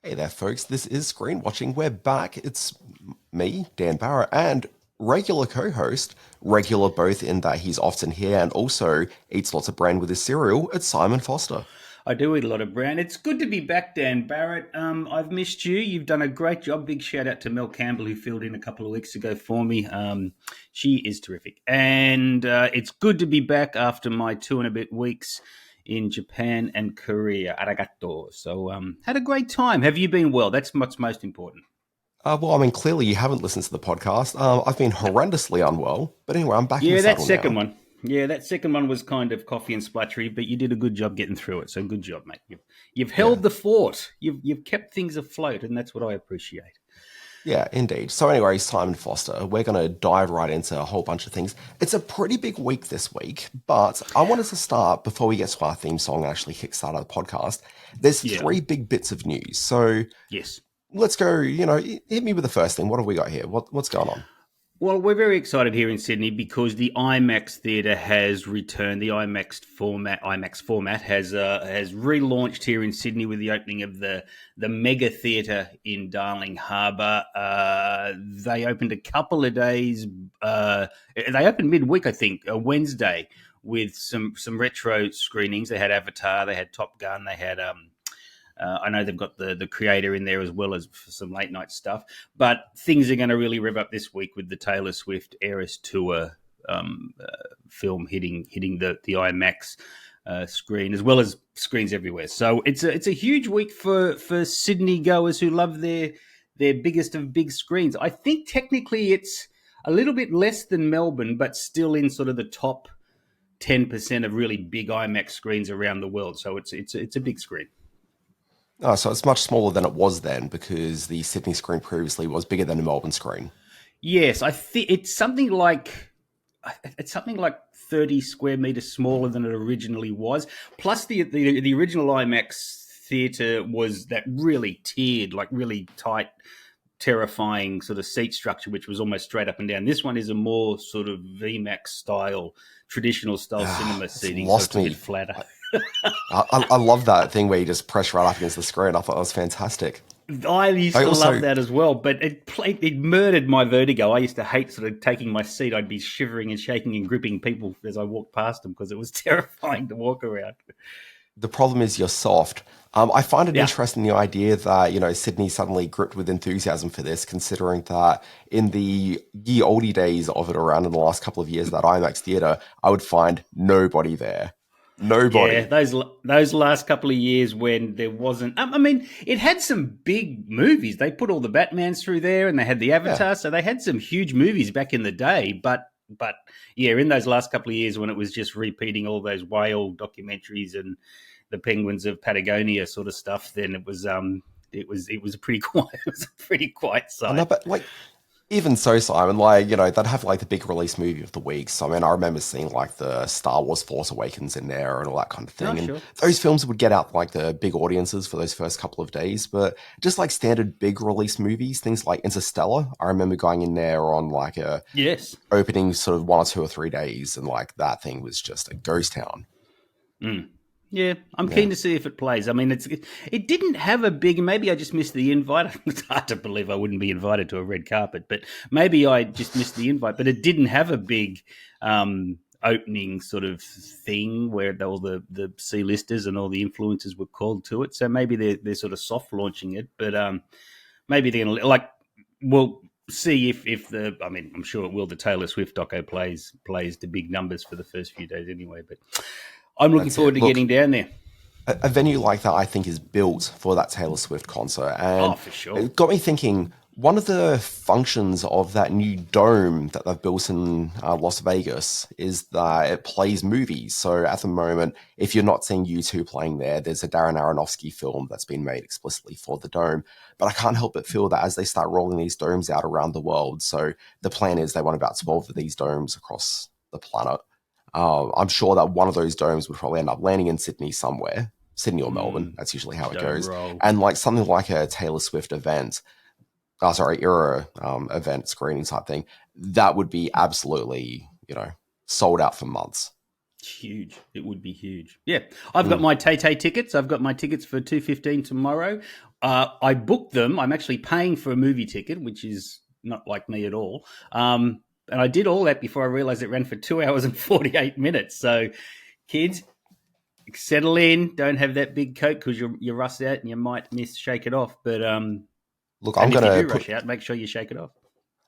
Hey there, folks. This is Screen Watching. We're back. It's me, Dan Barrett, and regular co host, regular both in that he's often here and also eats lots of bran with his cereal. It's Simon Foster. I do eat a lot of brown. It's good to be back, Dan Barrett. I've missed you. You've done a great job. Big shout out to Mel Campbell, who filled in a couple of weeks ago for me. She is terrific. And it's good to be back after my 2 and a bit weeks in Japan and Korea. Arigato. So, had a great time. Have you been well? That's what's most important. Clearly you haven't listened to the podcast. I've been No. horrendously unwell, but anyway, I'm back in the Yeah, that saddle second now. one. Yeah, that second one was kind of coffee and spluttery, but you did a good job getting through it. So good job, mate. You've Yeah, held the fort. You've kept things afloat, and that's what I appreciate. yeah, indeed. So anyway, Simon Foster, we're going to dive right into a whole bunch of things. It's a pretty big week this week, but I wanted to start before we get to our theme song and actually kickstart the podcast. There's Yeah. three big bits of news. So Yes. let's go, hit me with the first thing. What have we got here? What's going on? Well, we're very excited here in Sydney because the IMAX theatre has returned. The IMAX format has relaunched here in Sydney with the opening of the Mega Theatre in Darling Harbour. They opened a couple of days. They opened midweek, I think, a Wednesday, with some retro screenings. They had Avatar, they had Top Gun, they had I know they've got the creator in there as well as for some late night stuff. But things are going to really rev up this week with the Taylor Swift Eras Tour film hitting the IMAX screen as well as screens everywhere. So it's a huge week for Sydney goers who love their biggest of big screens. I think technically it's a little bit less than Melbourne, but still in sort of the top 10% of really big IMAX screens around the world. So it's a big screen. Oh, so it's much smaller than it was then because the Sydney screen previously was bigger than the Melbourne screen. Yes, I think it's something like 30 square meters smaller than it originally was. Plus, the original IMAX theater was that really tiered, like really tight, terrifying sort of seat structure, which was almost straight up and down. This one is a more sort of VMAX style, traditional style cinema It's seating, so lost it's a bit me. flatter. I love that thing where you just press right up against the screen. I thought that was fantastic. I used I to love also, that as well, but it murdered my vertigo. I used to hate sort of taking my seat. I'd be shivering and shaking and gripping people as I walked past them because it was terrifying to walk around. the problem is you're soft. I find it Yeah, interesting the idea that, Sydney suddenly gripped with enthusiasm for this, considering that in the ye olde days of it around in the last couple of years, that IMAX theater, I would find nobody there. yeah. Nobody. Those last couple of years when there wasn't. I mean, it had some big movies. They put all the Batmans through there, and they had the Yeah. Avatar, so they had some huge movies back in the day. But yeah, in those last couple of years when it was just repeating all those whale documentaries and the penguins of Patagonia sort of stuff, then it was a pretty quiet it was a pretty quiet I know, sight. but even so, Simon, they'd have like the big release movie of the week. So, I remember seeing like the Star Wars Force Awakens in there and all that kind of Oh, thing. And sure. those films would get out like the big audiences for those first couple of days. But just like standard big release movies, things like Interstellar, I remember going in there on like a Yes. opening sort of 1 or 2 or 3 days. And like that thing was just a ghost town. Mm. Yeah, I'm Yeah. keen to see if it plays. I mean, it didn't have a big. Maybe I just missed the invite. It's hard to believe I wouldn't be invited to a red carpet, but maybe I just missed the invite. But it didn't have a big opening sort of thing where all the C-listers and all the influencers were called to it. So maybe they're sort of soft launching it, but maybe they're gonna like. We'll see if the. I mean, I'm sure it will. The Taylor Swift doco plays the big numbers for the first few days anyway, but. I'm looking That's it. forward to Look, getting down there. a venue like that, I think, is built for that Taylor Swift concert. Oh, And for sure. it got me thinking one of the functions of that new dome that they've built in Las Vegas is that it plays movies. So at the moment, if you're not seeing U2 playing there, there's a Darren Aronofsky film that's been made explicitly for the dome. But I can't help but feel that as they start rolling these domes out around the world, so the plan is they want about 12 of these domes across the planet. I'm sure that one of those domes would probably end up landing in Sydney somewhere, Sydney or Melbourne. Mm, That's usually how it dome goes. roll. And like something like a Taylor Swift event, era event screening type thing, that would be absolutely, sold out for months. It's huge. It would be huge. Yeah, I've got my Tay tickets. I've got my tickets for 2:15 tomorrow. I booked them. I'm actually paying for a movie ticket, which is not like me at all. And I did all that before I realized it ran for 2 hours and 48 minutes. So, kids, settle in. Don't have that big coat because you rust out and you might miss Shake It Off. But Look, and if you do rush out, make sure you shake it off.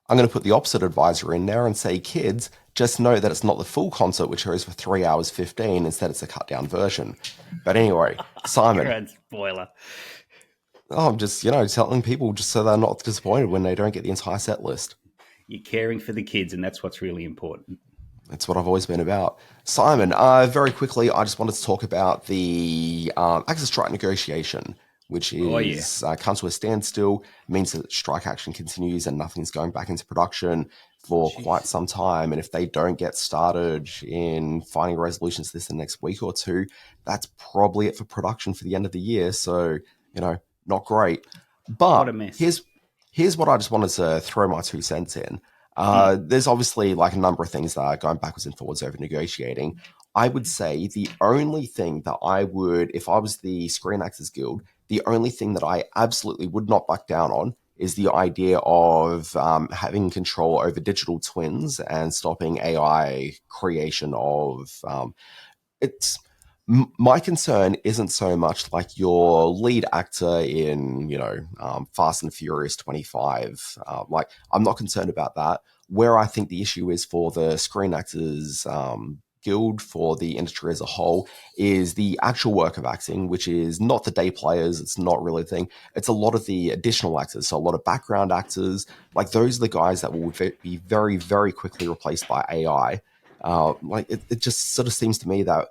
I'm going to put the opposite advisor in there and say, kids, just know that it's not the full concert, which goes for 3 hours 15. Instead, it's a cut down version. But anyway, Simon. Grand spoiler. I'm just, telling people just so they're not disappointed when they don't get the entire set list. You're caring for the kids, and that's what's really important. That's what I've always been about. Simon, very quickly, I just wanted to talk about the actors' strike negotiation, which is come to a standstill, means that strike action continues and nothing's going back into production for quite some time. And if they don't get started in finding resolutions this in the next week or two, that's probably it for production for the end of the year. So, not great. But what a mess. Here's what I just wanted to throw my 2 cents in. There's obviously like a number of things that are going backwards and forwards over negotiating. I would say the only thing that I would, if I was the Screen Actors Guild, the only thing that I absolutely would not back down on is the idea of having control over digital twins and stopping AI creation of my concern isn't so much like your lead actor in, Fast and Furious 25. I'm not concerned about that. Where I think the issue is for the Screen Actors Guild, for the industry as a whole, is the actual work of acting, which is not the day players. It's not really a thing. It's a lot of the additional actors. So a lot of background actors, like those are the guys that will be very, very quickly replaced by AI. It just sort of seems to me that,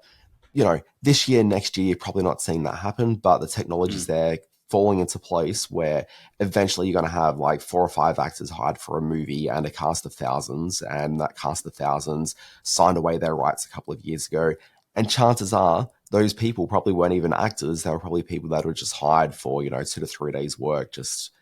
this year, next year, you're probably not seeing that happen, but the technology's there falling into place where eventually you're going to have like 4 or 5 actors hired for a movie and a cast of thousands, and that cast of thousands signed away their rights a couple of years ago. And chances are those people probably weren't even actors. They were probably people that were just hired for, 2 to 3 days work. Just,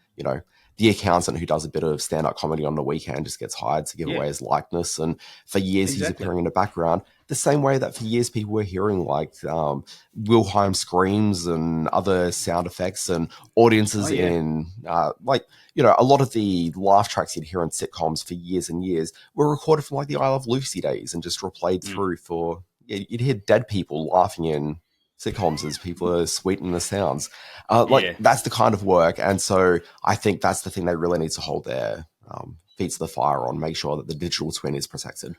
the accountant who does a bit of stand-up comedy on the weekend just gets hired to give away his likeness. And for years, he's appearing in the background. The same way that for years people were hearing like Wilhelm screams and other sound effects, and audiences in a lot of the laugh tracks you'd hear in sitcoms for years and years were recorded from like the I Love Lucy days and just replayed through for, you'd hear dead people laughing in sitcoms as people are sweetening the sounds. That's the kind of work. And so I think that's the thing they really need to hold their feet to the fire on, make sure that the digital twin is protected.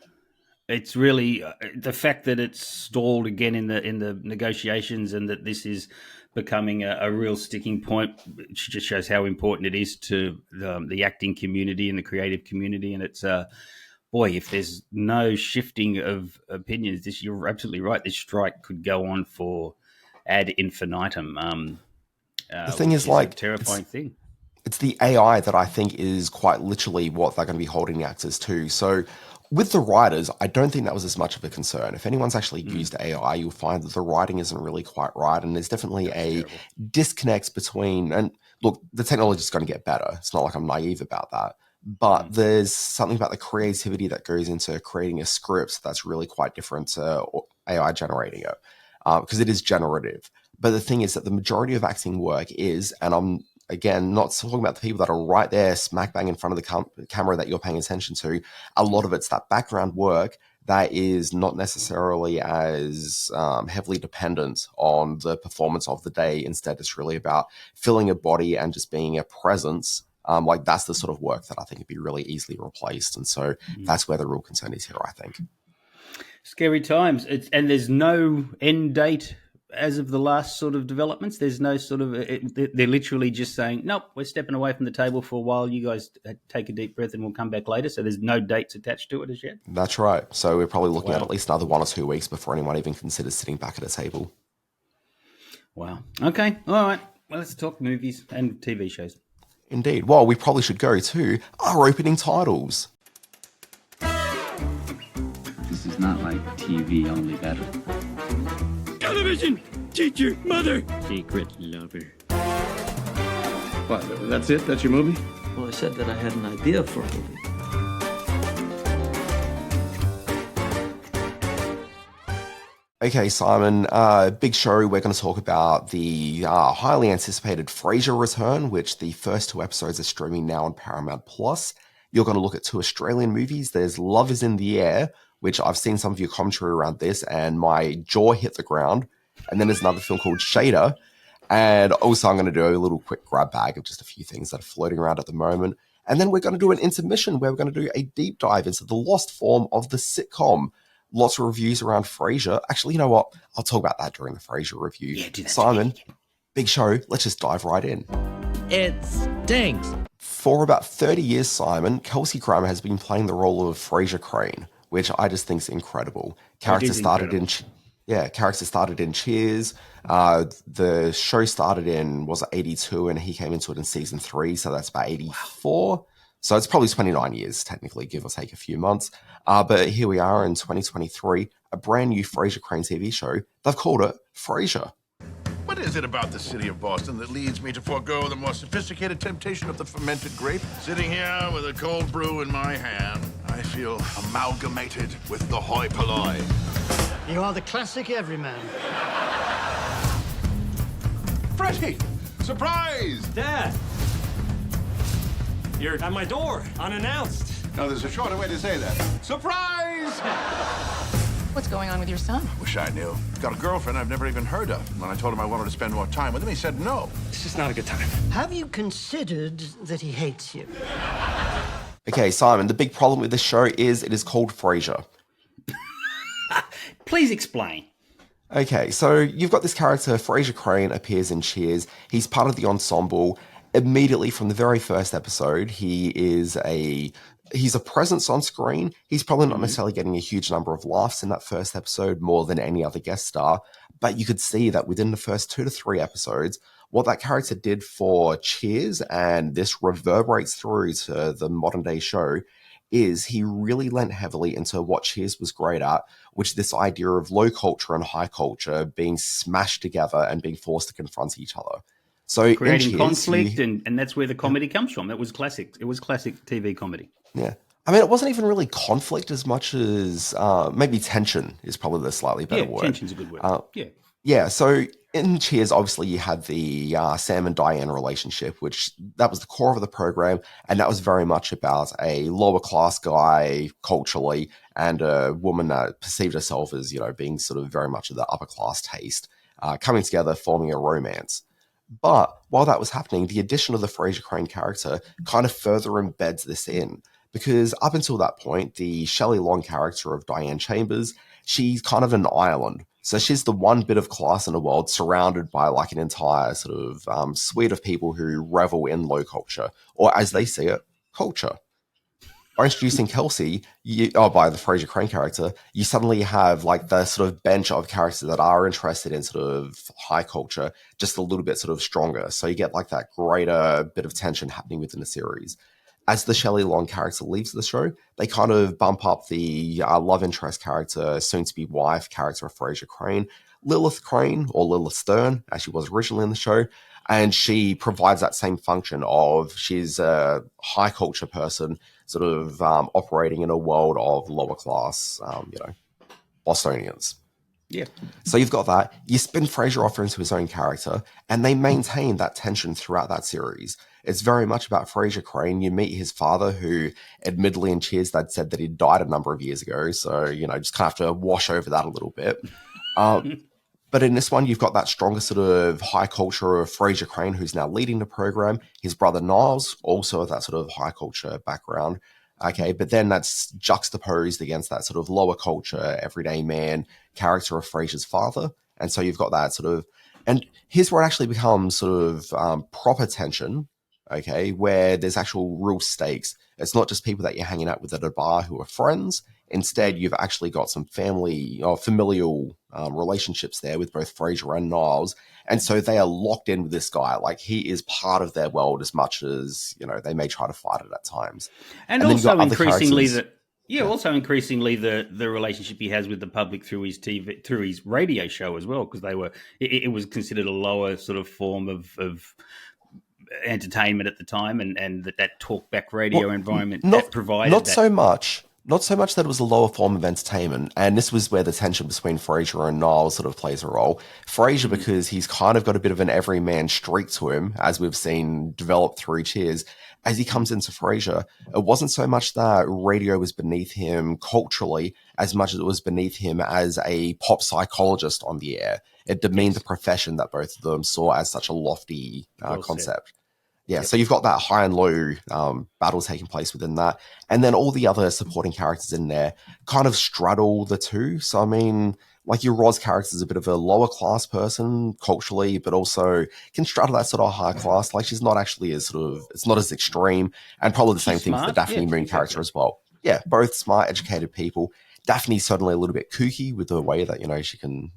It's really the fact that it's stalled again in the negotiations, and that this is becoming a real sticking point, which just shows how important it is to the acting community and the creative community. And it's if there's no shifting of opinions, you're absolutely right. This strike could go on for ad infinitum. The thing is like a terrifying thing. It's the AI that I think is quite literally what they're going to be holding the actors to. So with the writers, I don't think that was as much of a concern. If anyone's actually used AI, you'll find that the writing isn't really quite right. And there's definitely disconnect between, and look, the technology is going to get better. It's not like I'm naive about that. But there's something about the creativity that goes into creating a script that's really quite different to AI generating it, because it is generative. But the thing is that the majority of acting work is, and I'm, again, not talking about the people that are right there smack bang in front of the camera that you're paying attention to. A lot of it's that background work that is not necessarily as heavily dependent on the performance of the day. Instead, it's really about filling a body and just being a presence. That's the sort of work that I think would be really easily replaced. And so that's where the real concern is here, I think. Scary times. And there's no end date as of the last sort of developments. There's no sort of, they're literally just saying, nope, we're stepping away from the table for a while. You guys take a deep breath and we'll come back later. So there's no dates attached to it as yet. That's right. So we're probably looking at least another 1 or 2 weeks before anyone even considers sitting back at a table. Wow. Okay. All right. Well, let's talk movies and TV shows. Indeed. Well, we probably should go to our opening titles. This is not like TV, only better. Television! Teacher! Mother! Secret lover. What, that's it? That's your movie? Well, I said that I had an idea for a movie. Okay, Simon, big show. We're going to talk about the highly anticipated Frasier return, which the first 2 episodes are streaming now on Paramount Plus. You're going to look at 2 Australian movies. There's Love is in the Air, which I've seen some of your commentary around this, and my jaw hit the ground. And then there's another film called Shader. And also, I'm going to do a little quick grab bag of just a few things that are floating around at the moment. And then we're going to do an intermission where we're going to do a deep dive into the lost form of the sitcom. Lots of reviews around Frasier. Actually, you know what? I'll talk about that during the Frasier review. Yeah, do that. Simon, big show. Let's just dive right in. It stinks. For about 30 years, Simon, Kelsey Grammer has been playing the role of Frasier Crane, which I just think is incredible. Character started in Cheers. The show started in, was it 82, and he came into it in season 3, so that's about 84. So it's probably 29 years, technically, give or take a few months. But here we are in 2023, a brand new Frasier Crane TV show. They've called it Frasier. What is it about the city of Boston that leads me to forego the more sophisticated temptation of the fermented grape? Sitting here with a cold brew in my hand, I feel amalgamated with the hoi polloi. You are the classic everyman. Freddie! Surprise! Dad! You're at my door, unannounced. No, there's a shorter way to say that. Surprise! What's going on with your son? Wish I knew. Got a girlfriend I've never even heard of. When I told him I wanted to spend more time with him, he said no. It's just not a good time. Have you considered that he hates you? Okay, Simon, the big problem with this show is it is called Frasier. Please explain. Okay, so you've got this character, Frasier Crane, appears in Cheers. He's part of the ensemble. Immediately from the very first episode, he's a presence on screen. He's probably not necessarily getting a huge number of laughs in that first episode, more than any other guest star. But you could see that within the first 2 to 3 episodes, what that character did for Cheers, and this reverberates through to the modern day show, is he really lent heavily into what Cheers was great at, which is this idea of low culture and high culture being smashed together and being forced to confront each other. So Creating Cheers, conflict, and that's where the comedy comes from. It was classic. It was classic TV comedy. Yeah. I mean, it wasn't even really conflict as much as maybe tension is probably the slightly better word. Tension's a good word. Yeah, so in Cheers, obviously you had the Sam and Diane relationship, which that was the core of the program, and that was very much about a lower class guy culturally and a woman that perceived herself as, being sort of very much of the upper class taste, coming together, forming a romance. But while that was happening, the addition of the Frasier Crane character kind of further embeds this in. Because up until that point, the Shelley Long character of Diane Chambers, she's kind of an island. So she's the one bit of class in the world surrounded by like an entire sort of suite of people who revel in low culture, or as they see it, culture. By introducing Kelsey, by the Frasier Crane character, you suddenly have like the sort of bench of characters that are interested in sort of high culture, just a little bit sort of stronger. So you get like that greater bit of tension happening within the series. As the Shelley Long character leaves the show, they kind of bump up the love interest character, soon-to-be wife character of Frasier Crane, Lilith Crane, or Lilith Stern, as she was originally in the show, and she provides that same function of she's a high culture person, sort of operating in a world of lower class, Bostonians. Yeah. So you've got that. You spin Frasier off into his own character, and they maintain that tension throughout that series. It's very much about Frasier Crane. You meet his father, who admittedly in Cheers, they'd said that he'd died a number of years ago. So, just kind of have to wash over that a little bit. But in this one, you've got that stronger sort of high culture of Frasier Crane, who's now leading the program. His brother Niles, also of that sort of high culture background. Okay, but then that's juxtaposed against that sort of lower culture, everyday man character of Frasier's father. And so you've got that sort of, and here's where it actually becomes sort of proper tension, okay, where there's actual real stakes. It's not just people that you're hanging out with at a bar who are friends. Instead, you've actually got some family or familial relationships there with both Frasier and Niles. And so they are locked in with this guy. Like, he is part of their world as much as, they may try to fight it at times. And also increasingly the relationship he has with the public through his TV, through his radio show as well, because it was considered a lower sort of form of entertainment at the time, and that talkback radio environment that provided not that. so much. Not so much that it was a lower form of entertainment, and this was where the tension between Frasier and Niles sort of plays a role. Frasier, because he's kind of got a bit of an everyman streak to him, as we've seen develop through Cheers. As he comes into Frasier, it wasn't so much that radio was beneath him culturally, as much as it was beneath him as a pop psychologist on the air. It demeaned the profession that both of them saw as such a lofty concept. Yeah, so you've got that high and low battle taking place within that. And then all the other supporting characters in there kind of straddle the two. So, I mean, like your Roz character is a bit of a lower class person culturally, but also can straddle that sort of high class. Like she's not actually as sort of, it's not as extreme. And probably the same thing for the Daphne Moon character as well. Yeah, both smart, educated people. Daphne's certainly a little bit kooky with the way that, she can,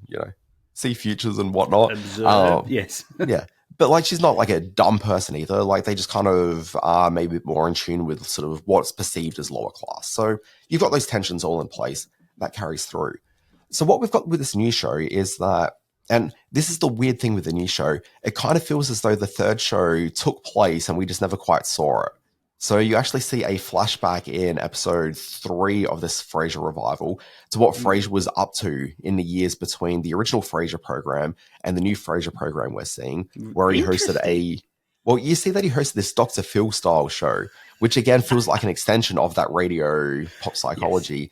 see futures and whatnot. Observe, yes. Yeah. But like she's not like a dumb person either. Like they just kind of are maybe a bit more in tune with sort of what's perceived as lower class. So you've got those tensions all in place that carries through. So what we've got with this new show is that, and this is the weird thing with the new show, it kind of feels as though the third show took place and we just never quite saw it. So you actually see a flashback in episode 3 of this Frasier revival to what Frasier was up to in the years between the original Frasier program and the new Frasier program we're seeing, where he hosted you see that he hosted this Dr. Phil style show, which again feels like an extension of that radio pop psychology. Yes.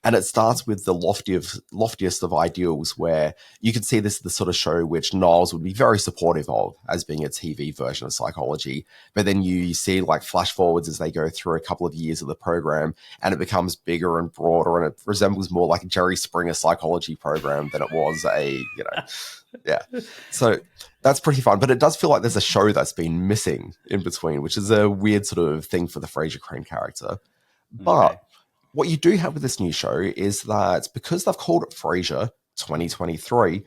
And it starts with the loftiest of ideals, where you can see this is the sort of show which Niles would be very supportive of as being a TV version of psychology. But then you see like flash forwards as they go through a couple of years of the program, and it becomes bigger and broader, and it resembles more like a Jerry Springer psychology program than it was yeah. So that's pretty fun. But it does feel like there's a show that's been missing in between, which is a weird sort of thing for the Frasier Crane character. But what you do have with this new show is that because they've called it Frasier 2023,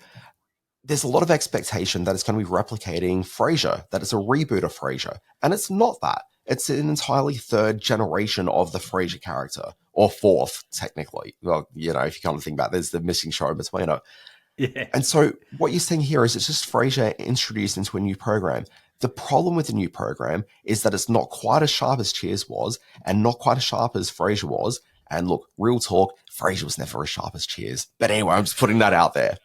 there's a lot of expectation that it's going to be replicating Frasier, that it's a reboot of Frasier. And it's not that. It's an entirely third generation of the Frasier character, or fourth, technically. Well, if you kind of think about it, there's the missing show in between it. Yeah. And so what you're seeing here is it's just Frasier introduced into a new program. The problem with the new program is that it's not quite as sharp as Cheers was, and not quite as sharp as Frasier was. And look, real talk, Frasier was never as sharp as Cheers. But anyway, I'm just putting that out there.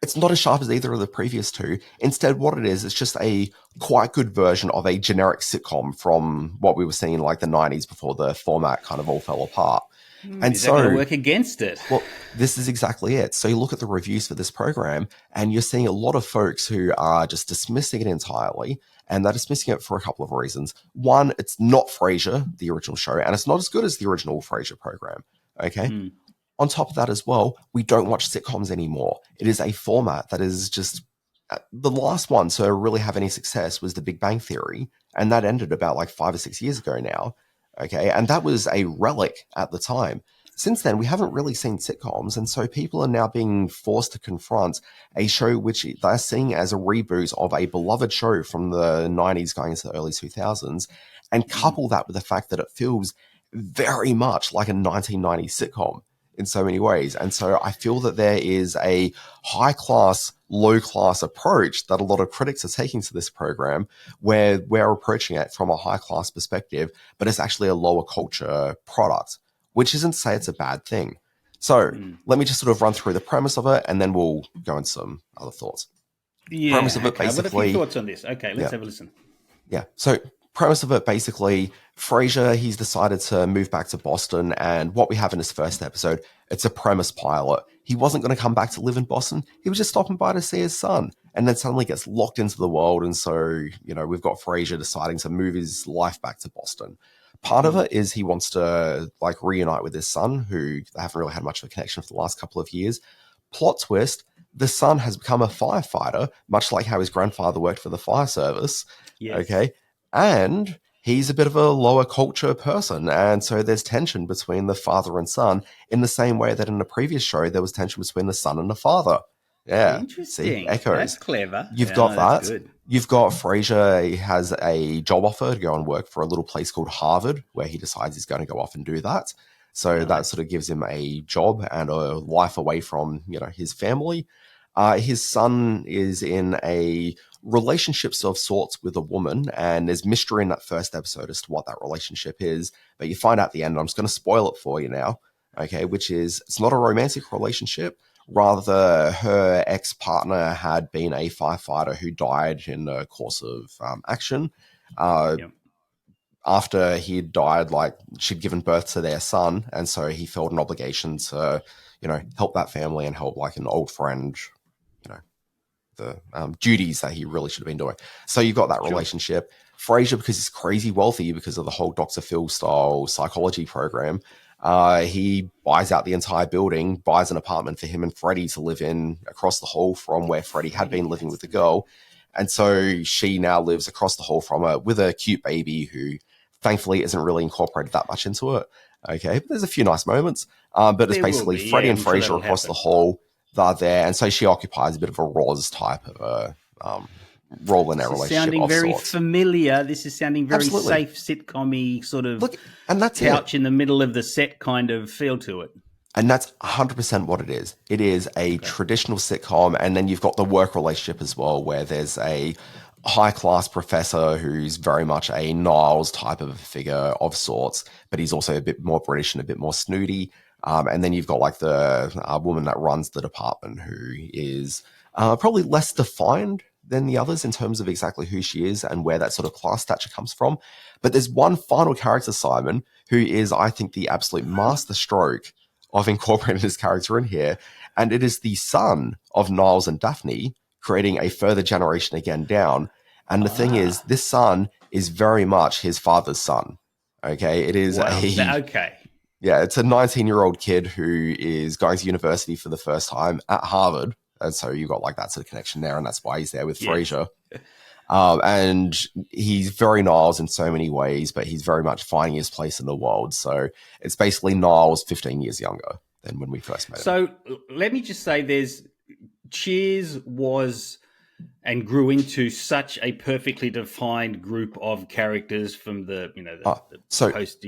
It's not as sharp as either of the previous two. Instead, what it is, it's just a quite good version of a generic sitcom from what we were seeing in like the 90s before the format kind of all fell apart. And is that going to work against it? Well, this is exactly it. So you look at the reviews for this program, and you're seeing a lot of folks who are just dismissing it entirely. And they're dismissing it for a couple of reasons. One, it's not Frasier, the original show, and it's not as good as the original Frasier program. Okay. On top of that as well, we don't watch sitcoms anymore. It is a format that is just the last one to really have any success was The Big Bang Theory. And that ended about like 5 or 6 years ago now. Okay. And that was a relic at the time. Since then, we haven't really seen sitcoms, and so people are now being forced to confront a show which they're seeing as a reboot of a beloved show from the 90s going into the early 2000s, and couple that with the fact that it feels very much like a 1990s sitcom in so many ways. And so I feel that there is a high-class, low-class approach that a lot of critics are taking to this program, where we're approaching it from a high-class perspective, but it's actually a lower culture product, which isn't to say it's a bad thing. So let me just sort of run through the premise of it, and then we'll go into some other thoughts. Yeah, premise of it basically. I've got a few thoughts on this. Okay, let's have a listen. Yeah, so premise of it basically, Frasier, he's decided to move back to Boston, and what we have in his first episode, it's a premise pilot. He wasn't going to come back to live in Boston. He was just stopping by to see his son, and then suddenly gets locked into the world, and so, we've got Frasier deciding to move his life back to Boston. Part of it is he wants to reunite with his son, who they haven't really had much of a connection for the last couple of years. Plot twist, the son has become a firefighter, much like how his grandfather worked for the fire service. Yes. Okay. And he's a bit of a lower culture person. And so there's tension between the father and son in the same way that in the previous show, there was tension between the son and the father. Yeah. Interesting. See, echoes. That's clever. You've got that. Good. You've got Frasier. He has a job offer to go and work for a little place called Harvard, where he decides he's going to go off and do that. So that sort of gives him a job and a life away from, his family. His son is in a relationships of sorts with a woman, and there's mystery in that first episode as to what that relationship is. But you find out at the end, I'm just going to spoil it for you now, okay, which is it's not a romantic relationship. Rather, her ex-partner had been a firefighter who died in the course of action. After he died, like, she'd given birth to their son, and so he felt an obligation to, help that family and help, like, an old friend, the duties that he really should have been doing. So you've got that relationship. Frasier, because he's crazy wealthy because of the whole Dr. Phil style psychology program, he buys out the entire building, buys an apartment for him and Freddie to live in across the hall from where Freddie had been living with the girl. And so she now lives across the hall from her with a cute baby who thankfully isn't really incorporated that much into it. Okay, but there's a few nice moments. But it's basically Freddie and Frasier across the hall. They're there. And so she occupies a bit of a Roz type of a role in their relationship. Sounding very familiar. This is sounding very safe, sitcom-y sort of and that's couch in the middle of the set kind of feel to it. And that's 100% what it is. It is a traditional sitcom, and then you've got the work relationship as well, where there's a high-class professor who's very much a Niles type of a figure of sorts, but he's also a bit more British and a bit more snooty. And then you've got like the woman that runs the department who is probably less defined than the others in terms of exactly who she is and where that sort of class stature comes from. But there's one final character, Simon, who is, I think, the absolute master stroke of incorporating his character in here. And it is the son of Niles and Daphne, creating a further generation again down. And the thing is, this son is very much his father's son. Okay, it is Yeah, it's a 19-year-old kid who is going to university for the first time at Harvard. And so you've got like that sort of connection there. And that's why he's there with Frasier. And he's very Niles in so many ways, but he's very much finding his place in the world. So it's basically Niles 15 years younger than when we first met him. So let me just say Cheers was and grew into such a perfectly defined group of characters from the post.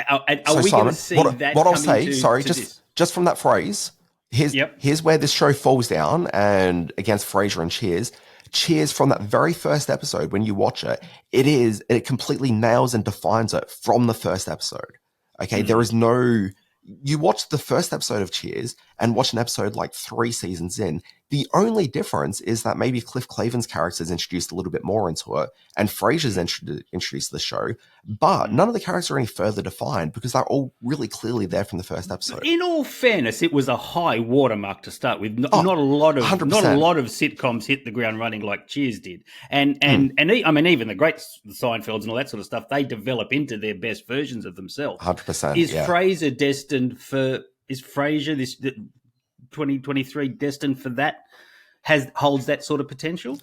Are we going to see that? What I'll say, just from that phrase, here's where this show falls down and against Frasier and Cheers. Cheers, from that very first episode, when you watch it, it completely nails and defines it from the first episode. Okay, there is no. You watch the first episode of Cheers and watch an episode like 3 seasons in. The only difference is that maybe Cliff Clavin's character is introduced a little bit more into it, and Frasier's introduced to the show, but none of the characters are any further defined because they're all really clearly there from the first episode. In all fairness, it was a high watermark to start with. Not a lot of 100% hit the ground running like Cheers did, and I mean even the great Seinfelds and all that sort of stuff, they develop into their best versions of themselves. 100%. Is Frasier destined for? Is Frasier this 2023 destined for that? Holds that sort of potential?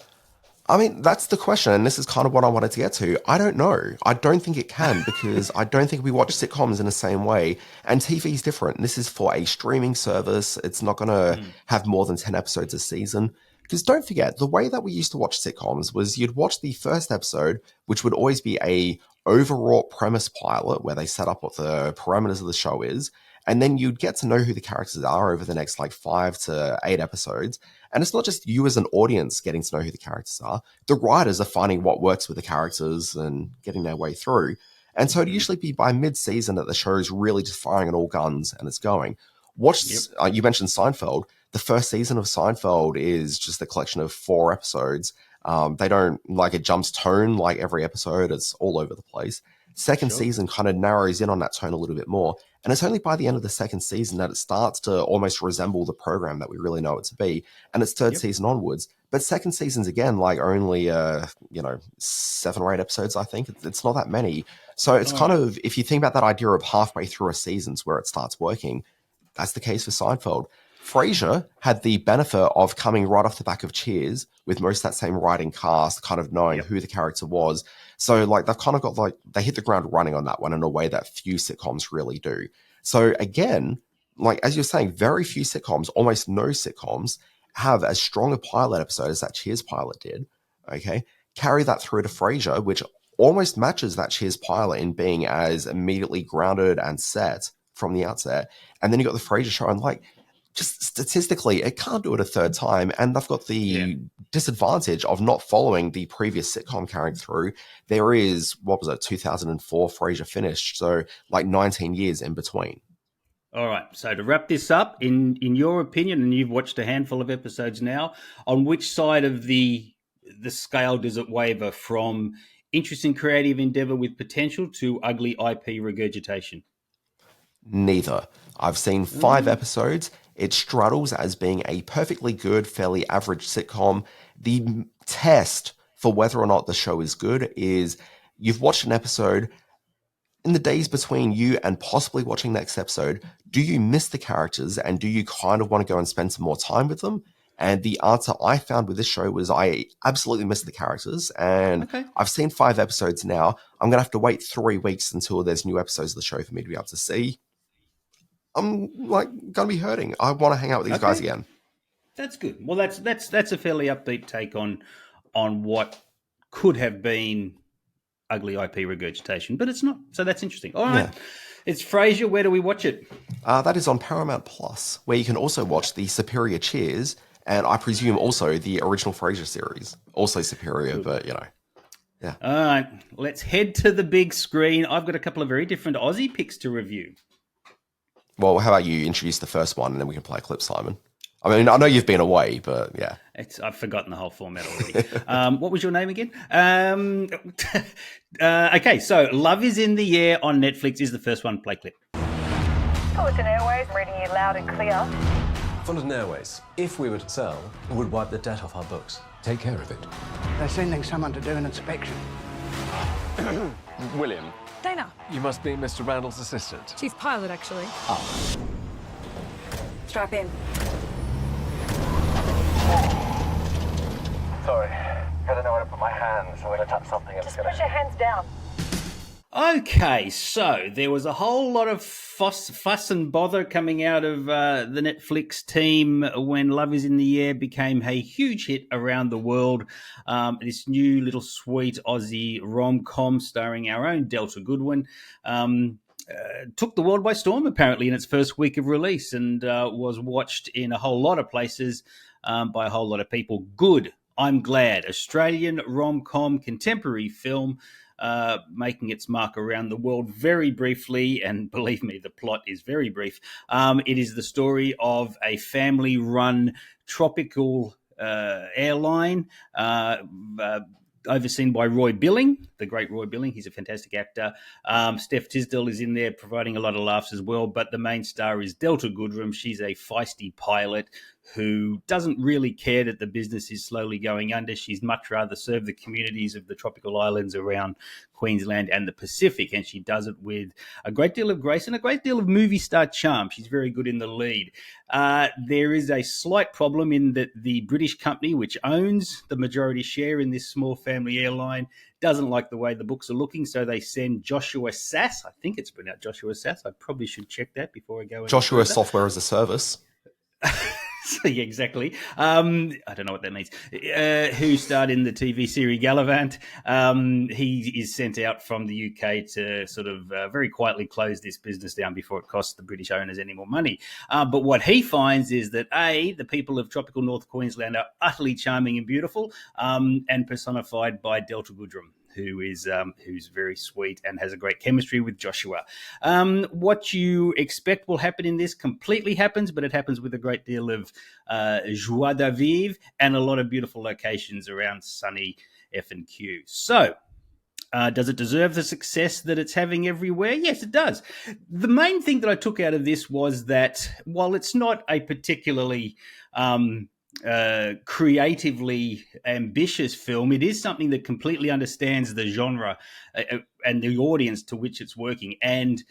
I mean, that's the question, and this is kind of what I wanted to get to. I don't know. I don't think it can because I don't think we watch sitcoms in the same way, and TV is different. This is for a streaming service. It's not going to have more than 10 episodes a season. Because don't forget, the way that we used to watch sitcoms was you'd watch the first episode, which would always be a overwrought premise pilot where they set up what the parameters of the show is, and then you'd get to know who the characters are over the next like 5 to 8 episodes. And it's not just you as an audience getting to know who the characters are. The writers are finding what works with the characters and getting their way through. And so it'd usually be by mid-season that the show's really just firing on all guns and it's going. You mentioned Seinfeld. The first season of Seinfeld is just a collection of 4 episodes. They don't like it jumps tone like every episode. It's all over the place. Second season kind of narrows in on that tone a little bit more. And it's only by the end of the second season that it starts to almost resemble the program that we really know it to be. And it's third season onwards. But second season's again, like only, 7 or 8 episodes, I think. It's not that many. So it's kind of, if you think about that idea of halfway through a season's where it starts working, that's the case for Seinfeld. Frasier had the benefit of coming right off the back of Cheers with most of that same writing cast, kind of knowing who the character was. So like they've kind of got like, they hit the ground running on that one in a way that few sitcoms really do. So again, like as you're saying, very few sitcoms, almost no sitcoms have as strong a pilot episode as that Cheers pilot did. Okay. Carry that through to Frasier, which almost matches that Cheers pilot in being as immediately grounded and set from the outset. And then you got the Frasier show and like, just statistically, it can't do it a third time. And they've got the disadvantage of not following the previous sitcom carrying through. There is, 2004 Frasier finished. So like 19 years in between. All right. So to wrap this up, in your opinion, and you've watched a handful of episodes now, on which side of the scale does it waver from interesting creative endeavor with potential to ugly IP regurgitation? Neither. I've seen 5 episodes. It straddles as being a perfectly good, fairly average sitcom. The test for whether or not the show is good is you've watched an episode. In the days between you and possibly watching next episode, do you miss the characters and do you kind of want to go and spend some more time with them? And the answer I found with this show was I absolutely miss the characters. And I've seen 5 episodes now. I'm going to have to wait 3 weeks until there's new episodes of the show for me to be able to see. I'm like going to be hurting. I want to hang out with these guys again. That's good. Well, that's a fairly upbeat take on what could have been ugly IP regurgitation, but it's not. So that's interesting. All right. Yeah. It's Frasier. Where do we watch it? That is on Paramount Plus, where you can also watch the Superior Cheers, and I presume also the original Frasier series. Also Superior, but yeah. All right. Let's head to the big screen. I've got a couple of very different Aussie picks to review. Well, how about you introduce the first one, and then we can play a clip, Simon? I mean, I know you've been away, but yeah. I've forgotten the whole format already. What was your name again? Okay, so Love is in the Air on Netflix is the first one. Play clip. Fullerton Airways, reading you loud and clear. Fullerton Airways, if we were to sell, would wipe the debt off our books. Take care of it. They're sending someone to do an inspection. William. Dana. You must be Mr. Randall's assistant. Chief pilot, actually. Strap in. Sorry, I don't know where to put my hands, so I'm going to touch something. Just put your hands down. Okay, so there was a whole lot of fuss and bother coming out of the Netflix team when Love is in the Air became a huge hit around the world. This new little sweet Aussie rom-com starring our own Delta Goodwin took the world by storm, apparently, in its first week of release and was watched in a whole lot of places by a whole lot of people. Good. I'm glad. Australian rom-com contemporary film making its mark around the world very briefly, and believe me, the plot is very brief. It is the story of a family-run tropical airline overseen by Roy Billing, the great Roy Billing. He's a fantastic actor. Steph Tisdale is in there providing a lot of laughs as well, but the main star is Delta Goodrem. She's a feisty pilot who doesn't really care that the business is slowly going under. She'd much rather serve the communities of the tropical islands around Queensland and the Pacific, and she does it with a great deal of grace and a great deal of movie star charm. She's very good in the lead. There is a slight problem in that the British company, which owns the majority share in this small family airline, doesn't like the way the books are looking, so they send Joshua Sass. I think it's pronounced Joshua Sass. I probably should check that before I go. Joshua Software as a Service. Yeah, exactly. I don't know what that means. Who starred in the TV series Gallivant. He is sent out from the UK to sort of very quietly close this business down before it costs the British owners any more money. But what he finds is that, A, the people of tropical North Queensland are utterly charming and beautiful, and personified by Delta Goodrem, who's very sweet and has a great chemistry with Joshua. What you expect will happen in this completely happens, but it happens with a great deal of joie de vivre and a lot of beautiful locations around sunny F&Q. So, does it deserve the success that it's having everywhere? Yes, it does. The main thing that I took out of this was that while it's not a particularly creatively ambitious film, it is something that completely understands the genre and the audience to which it's working. And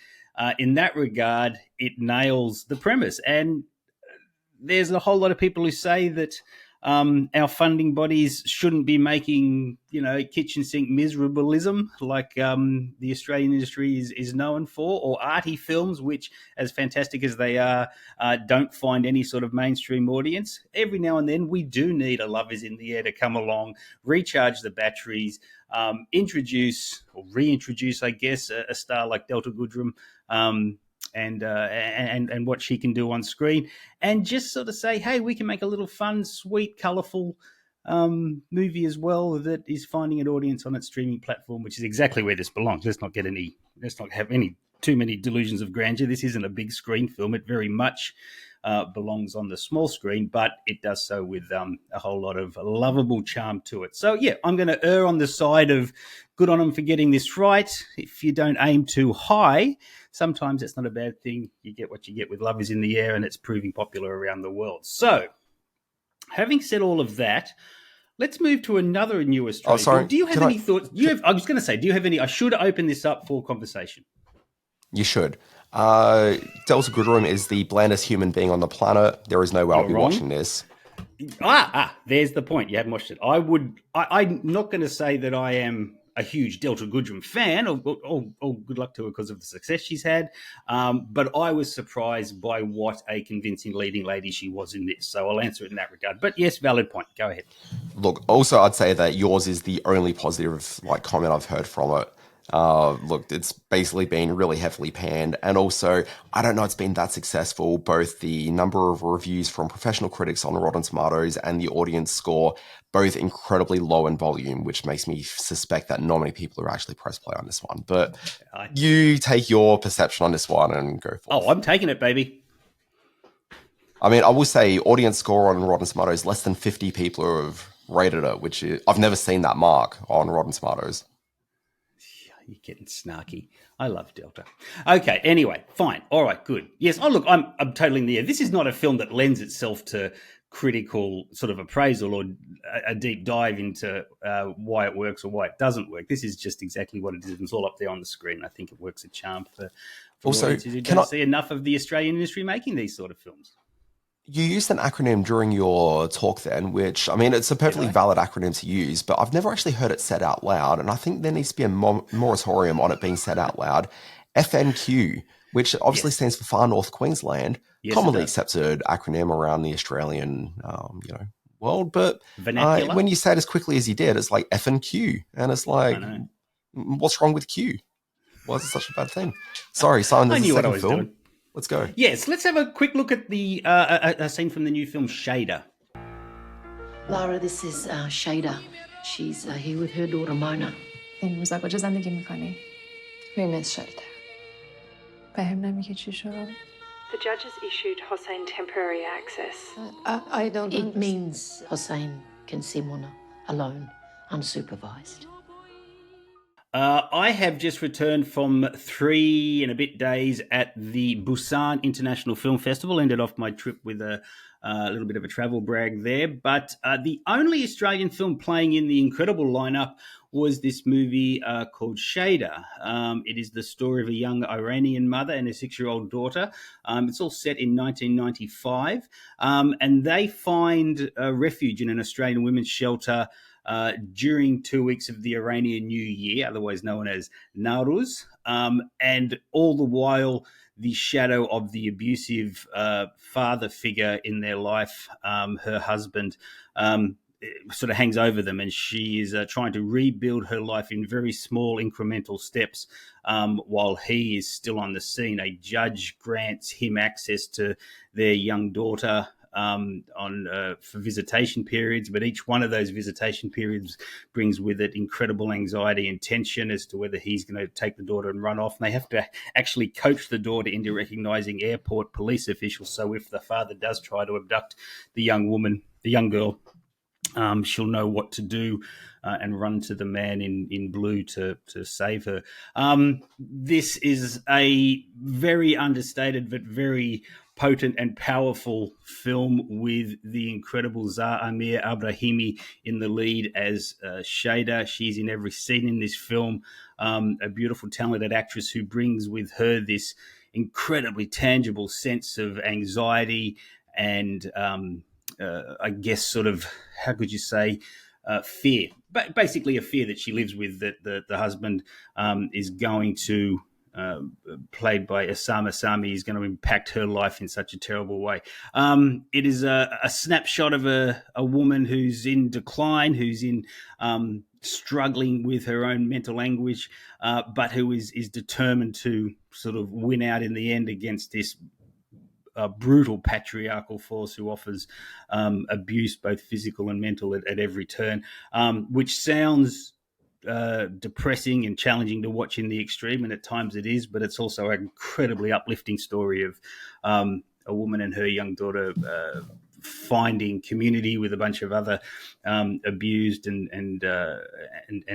in that regard, it nails the premise. And there's a whole lot of people who say that our funding bodies shouldn't be making, kitchen sink miserableism like the Australian industry is known for, or arty films, which, as fantastic as they are, don't find any sort of mainstream audience. Every now and then, we do need a Love is in the Air to come along, recharge the batteries, introduce or reintroduce, I guess, a star like Delta Goodrem, and what she can do on screen, and just sort of say, hey, we can make a little fun, sweet, colourful movie as well that is finding an audience on its streaming platform, which is exactly where this belongs. Let's not have any too many delusions of grandeur. This isn't a big screen film. It very much belongs on the small screen, but it does so with a whole lot of lovable charm to it. So, yeah, I'm going to err on the side of good on them for getting this right. If you don't aim too high, sometimes it's not a bad thing. You get what you get with Love is in the Air, and it's proving popular around the world. So, having said all of that, let's move to another new Australian. Oh, sorry. Do you have any thoughts? I was going to say, do you have any? I should open this up for conversation. You should. Delta Goodrem is the blandest human being on the planet. There is no way I'll be watching this. There's the point. You haven't watched it. I'm not going to say that I am a huge Delta Goodrem fan, or good luck to her because of the success she's had. But I was surprised by what a convincing leading lady she was in this. So I'll answer it in that regard. But yes, valid point. Go ahead. Look, also I'd say that yours is the only positive comment I've heard from it. Look, it's basically been really heavily panned, and also I don't know it's been that successful. Both the number of reviews from professional critics on Rotten Tomatoes and the audience score, both incredibly low in volume, which makes me suspect that not many people are actually press play on this one. But you take your perception on this one and go for it. Oh, I'm taking it, baby. I mean, I will say audience score on Rotten Tomatoes, less than 50 people have rated it, which I've never seen that mark on Rotten Tomatoes. You're getting snarky. I love Delta. Okay, anyway, fine. All right, good. Yes, look, I'm totally in the air. This is not a film that lends itself to critical sort of appraisal or a deep dive into why it works or why it doesn't work. This is just exactly what it is. It's all up there on the screen. I think it works a charm for also, audiences who don't see enough of the Australian industry making these sort of films. You used an acronym during your talk then, which, I mean, it's a perfectly valid acronym to use, but I've never actually heard it said out loud, and I think there needs to be a moratorium on it being said out loud. FNQ, which obviously stands for Far North Queensland, commonly accepted acronym around the Australian, world, but when you say it as quickly as you did, it's like FNQ, and it's like, what's wrong with Q? Why is it such a bad thing? Sorry, Simon, there's a second film. Doing. Let's go. Yes, let's have a quick look at the a scene from the new film Shader. Laura, this is Shader. She's here with her daughter Mona. امروز کجا زندگی میکنی؟ Women's shelter. بهم نمیگی چی شد؟ The judge has issued Hossein temporary access. I don't. It means Hossein can see Mona alone, unsupervised. I have just returned from 3 and a bit days at the Busan International Film Festival. Ended off my trip with a little bit of a travel brag there. But the only Australian film playing in the incredible lineup was this movie called Shader. It is the story of a young Iranian mother and a 6-year-old daughter. It's all set in 1995. And they find refuge in an Australian women's shelter during 2 weeks of the Iranian New Year, otherwise known as Nowruz, and all the while the shadow of the abusive father figure in their life, her husband, sort of hangs over them, and she is trying to rebuild her life in very small incremental steps while he is still on the scene. A judge grants him access to their young daughter for visitation periods, but each one of those visitation periods brings with it incredible anxiety and tension as to whether he's going to take the daughter and run off. And they have to actually coach the daughter into recognizing airport police officials, so if the father does try to abduct the young girl, she'll know what to do and run to the man in blue to save her. This is a very understated but very potent and powerful film with the incredible Zahra Amir Abrahimi in the lead as Shader. She's in every scene in this film, a beautiful, talented actress who brings with her this incredibly tangible sense of anxiety and I guess sort of, how could you say, fear. But basically a fear that she lives with, that the husband is going to, played by Osama Sami, is going to impact her life in such a terrible way. It is a snapshot of a woman who's in decline, who's in struggling with her own mental anguish, but who is determined to sort of win out in the end against this brutal patriarchal force who offers abuse, both physical and mental, at every turn, which sounds depressing and challenging to watch in the extreme, and at times it is, but it's also an incredibly uplifting story of a woman and her young daughter finding community with a bunch of other abused and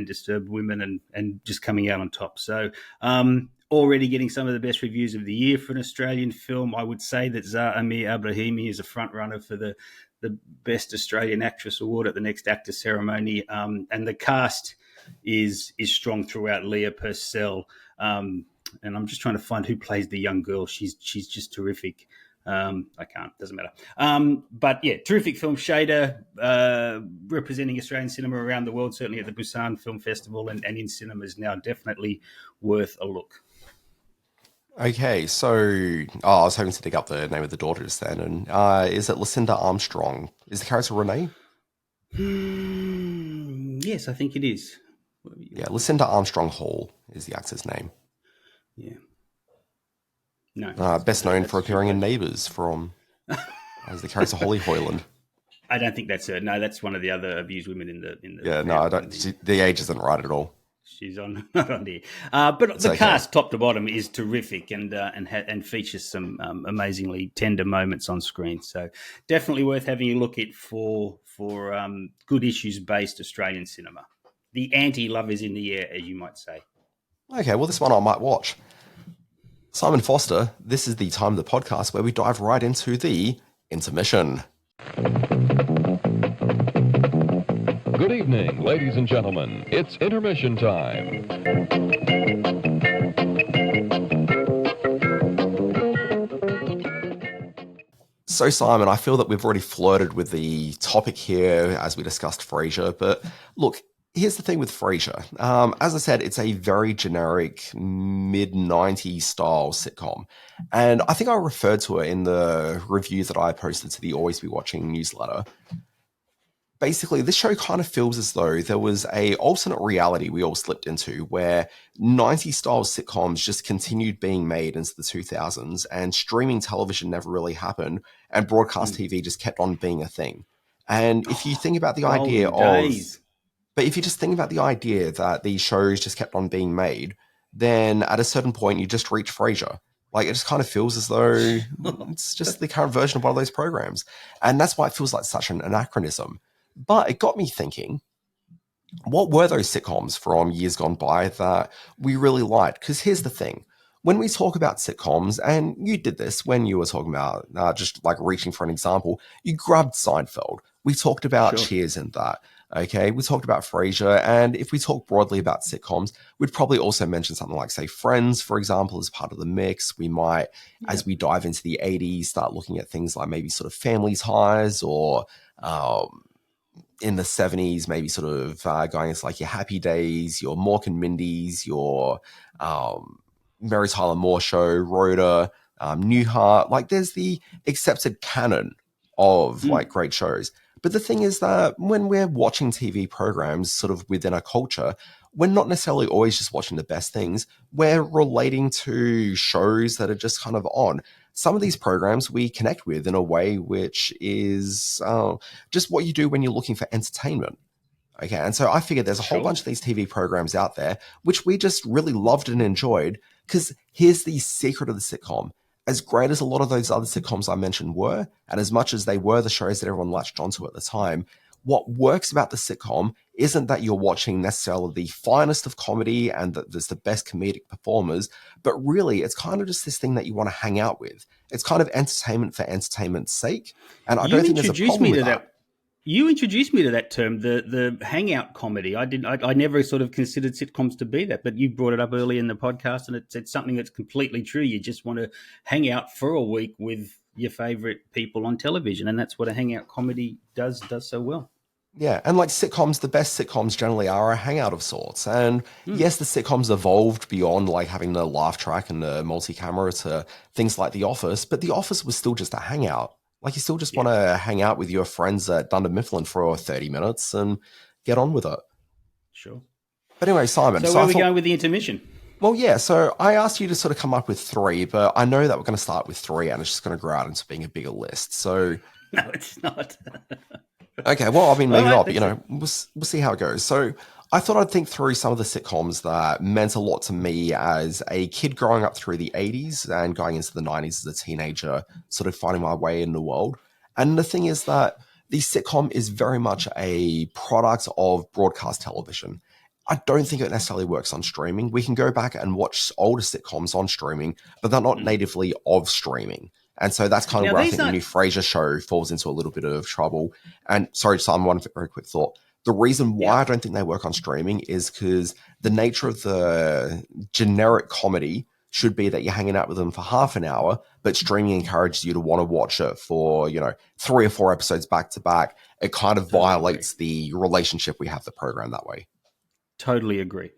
disturbed women and just coming out on top. So already getting some of the best reviews of the year for an Australian film. I would say that Zahra Amir Abrahimi is a front runner for the Best Australian Actress Award at the next ACTA ceremony, and the cast is strong throughout. Leah Purcell, and I'm just trying to find who plays the young girl. She's just terrific. I can't, doesn't matter. But yeah, terrific film. Shader, representing Australian cinema around the world, certainly at the Busan Film Festival and in cinemas now, definitely worth a look. Okay, so I was hoping to dig up the name of the daughter just then, and is it Lucinda Armstrong? Is the character Renee? Yes, I think it is. Yeah, Lucinda Armstrong Hall is the actor's name. Yeah. No. Best known for appearing in Neighbours as the character Holly Hoyland. I don't think that's her. No, that's one of the other abused women in the. Yeah, no, I don't. The age isn't right at all. She's not on here. But it's the cast, top to bottom, is terrific and features some amazingly tender moments on screen. So definitely worth having a look at for good issues-based Australian cinema. The anti-love is in the air, as you might say. Okay, well, this one I might watch. Simon Foster, this is the time of the podcast where we dive right into the intermission. Good evening, ladies and gentlemen. It's intermission time. So, Simon, I feel that we've already flirted with the topic here as we discussed Frasier, but look, here's the thing with Frasier. As I said, it's a very generic mid-90s style sitcom. And I think I referred to it in the review that I posted to the Always Be Watching newsletter. Basically, this show kind of feels as though there was a alternate reality we all slipped into where 90s style sitcoms just continued being made into the 2000s and streaming television never really happened and broadcast TV just kept on being a thing. And if you think about the idea But if you just think about the idea that these shows just kept on being made, then at a certain point you just reach Frasier. Like, it just kind of feels as though it's just the current version of one of those programs. And that's why it feels like such an anachronism. But it got me thinking, what were those sitcoms from years gone by that we really liked? Because here's the thing. When we talk about sitcoms, and you did this when you were talking about just like reaching for an example, you grabbed Seinfeld. We talked about Cheers and that. Okay, we talked about Frasier, and if we talk broadly about sitcoms, we'd probably also mention something like, say, Friends, for example, as part of the mix. We might, as we dive into the 80s, start looking at things like maybe sort of Family Ties, or in the 70s, maybe sort of going into like your Happy Days, your Mork and Mindy's, your Mary Tyler Moore Show, Rhoda, Newhart. Like, there's the accepted canon of like great shows. But the thing is that when we're watching TV programs sort of within a culture, we're not necessarily always just watching the best things. We're relating to shows that are just kind of on. Some of these programs we connect with in a way which is just what you do when you're looking for entertainment. Okay, and so I figured there's a whole bunch of these TV programs out there which we just really loved and enjoyed, because here's the secret of the sitcom. As great as a lot of those other sitcoms I mentioned were, and as much as they were the shows that everyone latched onto at the time, what works about the sitcom isn't that you're watching necessarily the finest of comedy and that there's the best comedic performers, but really it's kind of just this thing that you want to hang out with. It's kind of entertainment for entertainment's sake, and I don't think there's a problem with that. You introduced me to that term, the hangout comedy. I never sort of considered sitcoms to be that, but you brought it up early in the podcast, and it's something that's completely true. You just want to hang out for a week with your favorite people on television, and that's what a hangout comedy does so well. Yeah, and like sitcoms, the best sitcoms generally are a hangout of sorts. And yes, the sitcoms evolved beyond like having the laugh track and the multi-camera to things like The Office, but The Office was still just a hangout. Like, you still just want to hang out with your friends at Dunder Mifflin for 30 minutes and get on with it. Sure. But anyway, Simon. So where are we going with the intermission? Well, yeah, so I asked you to sort of come up with 3, but I know that we're going to start with 3 and it's just going to grow out into being a bigger list. So no, it's not. Okay, well, I mean, maybe right, not, but, we'll see how it goes. So I thought I'd think through some of the sitcoms that meant a lot to me as a kid growing up through the 80s and going into the 90s as a teenager, sort of finding my way in the world. And the thing is that the sitcom is very much a product of broadcast television. I don't think it necessarily works on streaming. We can go back and watch older sitcoms on streaming, but they're not natively of streaming. And so that's kind of where I think the new Frasier show falls into a little bit of trouble. And sorry, Simon, one very quick thought. The reason why I don't think they work on streaming is because the nature of the generic comedy should be that you're hanging out with them for half an hour, but streaming encourages you to want to watch it for, 3 or 4 episodes back to back. It kind of violates the relationship we have the program that way. Totally agree.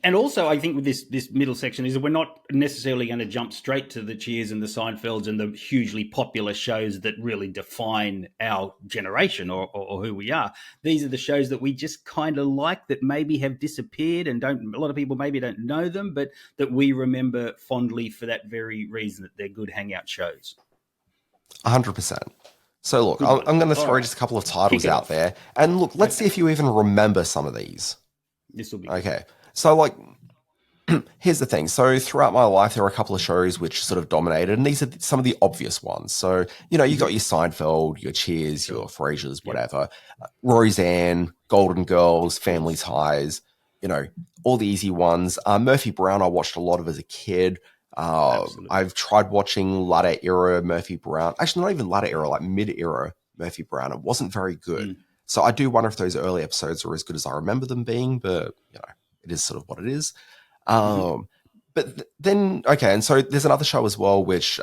And also, I think with this middle section is that we're not necessarily going to jump straight to the Cheers and the Seinfelds and the hugely popular shows that really define our generation or who we are. These are the shows that we just kind of like, that maybe have disappeared and a lot of people maybe don't know them, but that we remember fondly for that very reason, that they're good hangout shows. 100%. So look, I'm going to throw just a couple of titles out there. And look, let's see if you even remember some of these. This will be okay. So, here's the thing. So, throughout my life, there were a couple of shows which sort of dominated, and these are some of the obvious ones. So, you got your Seinfeld, your Cheers, your Frasers, whatever, Roseanne, Golden Girls, Family Ties, all the easy ones. Murphy Brown, I watched a lot of as a kid. I've tried watching latter era Murphy Brown. Actually, not even latter era, like mid era Murphy Brown. It wasn't very good. So I do wonder if those early episodes are as good as I remember them being, but it is sort of what it is. But then, okay, and so there's another show as well, which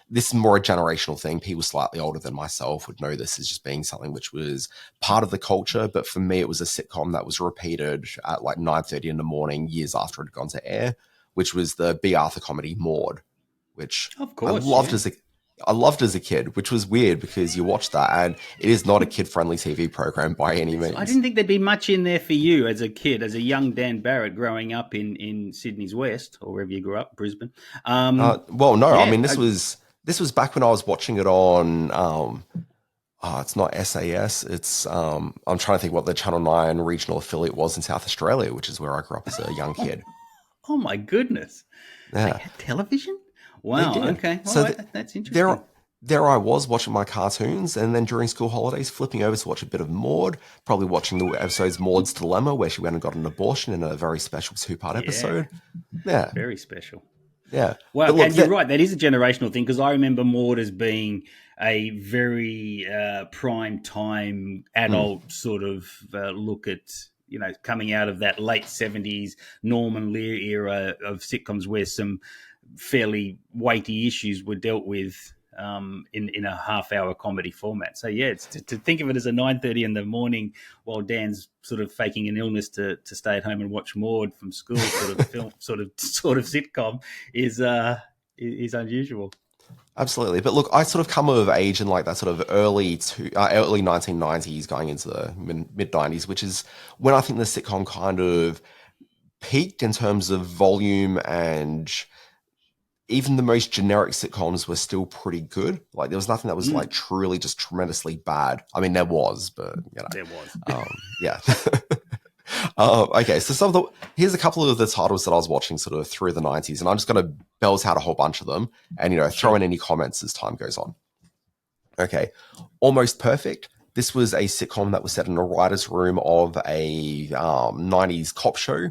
this is more a generational thing. People slightly older than myself would know this as just being something which was part of the culture. But for me, it was a sitcom that was repeated at 9:30 in the morning, years after it had gone to air, which was the B. Arthur comedy Maude, which of course, I loved as a kid, which was weird because you watch that and it is not a kid-friendly TV program by any means. I didn't think there'd be much in there for you as a kid, as a young Dan Barrett growing up in Sydney's West, or wherever you grew up, Brisbane. I mean, this was back when I was watching it on, it's not SAS. It's, I'm trying to think what the Channel 9 regional affiliate was in South Australia, which is where I grew up as a young kid. Oh my goodness. Yeah. They had television? Wow. Okay. Well, so that's interesting. There I was watching my cartoons, and then during school holidays, flipping over to watch a bit of Maude, probably watching the episodes Maude's Dilemma, where she went and got an abortion in a very special 2-part episode. Yeah. Very special. Yeah. Well, look, and you're right. That is a generational thing, because I remember Maude as being a very prime time adult sort of look at, coming out of that late 70s Norman Lear era of sitcoms where some fairly weighty issues were dealt with in a half-hour comedy format. So yeah, it's to think of it as a 9:30 in the morning while Dan's sort of faking an illness to stay at home and watch Maude from school, sort of film, sort of sitcom is unusual. Absolutely, but look, I sort of come of age in that sort of early 1990s, going into the mid 90s, which is when I think the sitcom kind of peaked in terms of volume, and even the most generic sitcoms were still pretty good. There was nothing that was truly just tremendously bad. I mean, there was, but there was. Yeah. Okay, so here's a couple of the titles that I was watching sort of through the 90s, and I'm just going to bells out a whole bunch of them and, throw in any comments as time goes on. Okay, Almost Perfect. This was a sitcom that was set in a writer's room of a 90s cop show.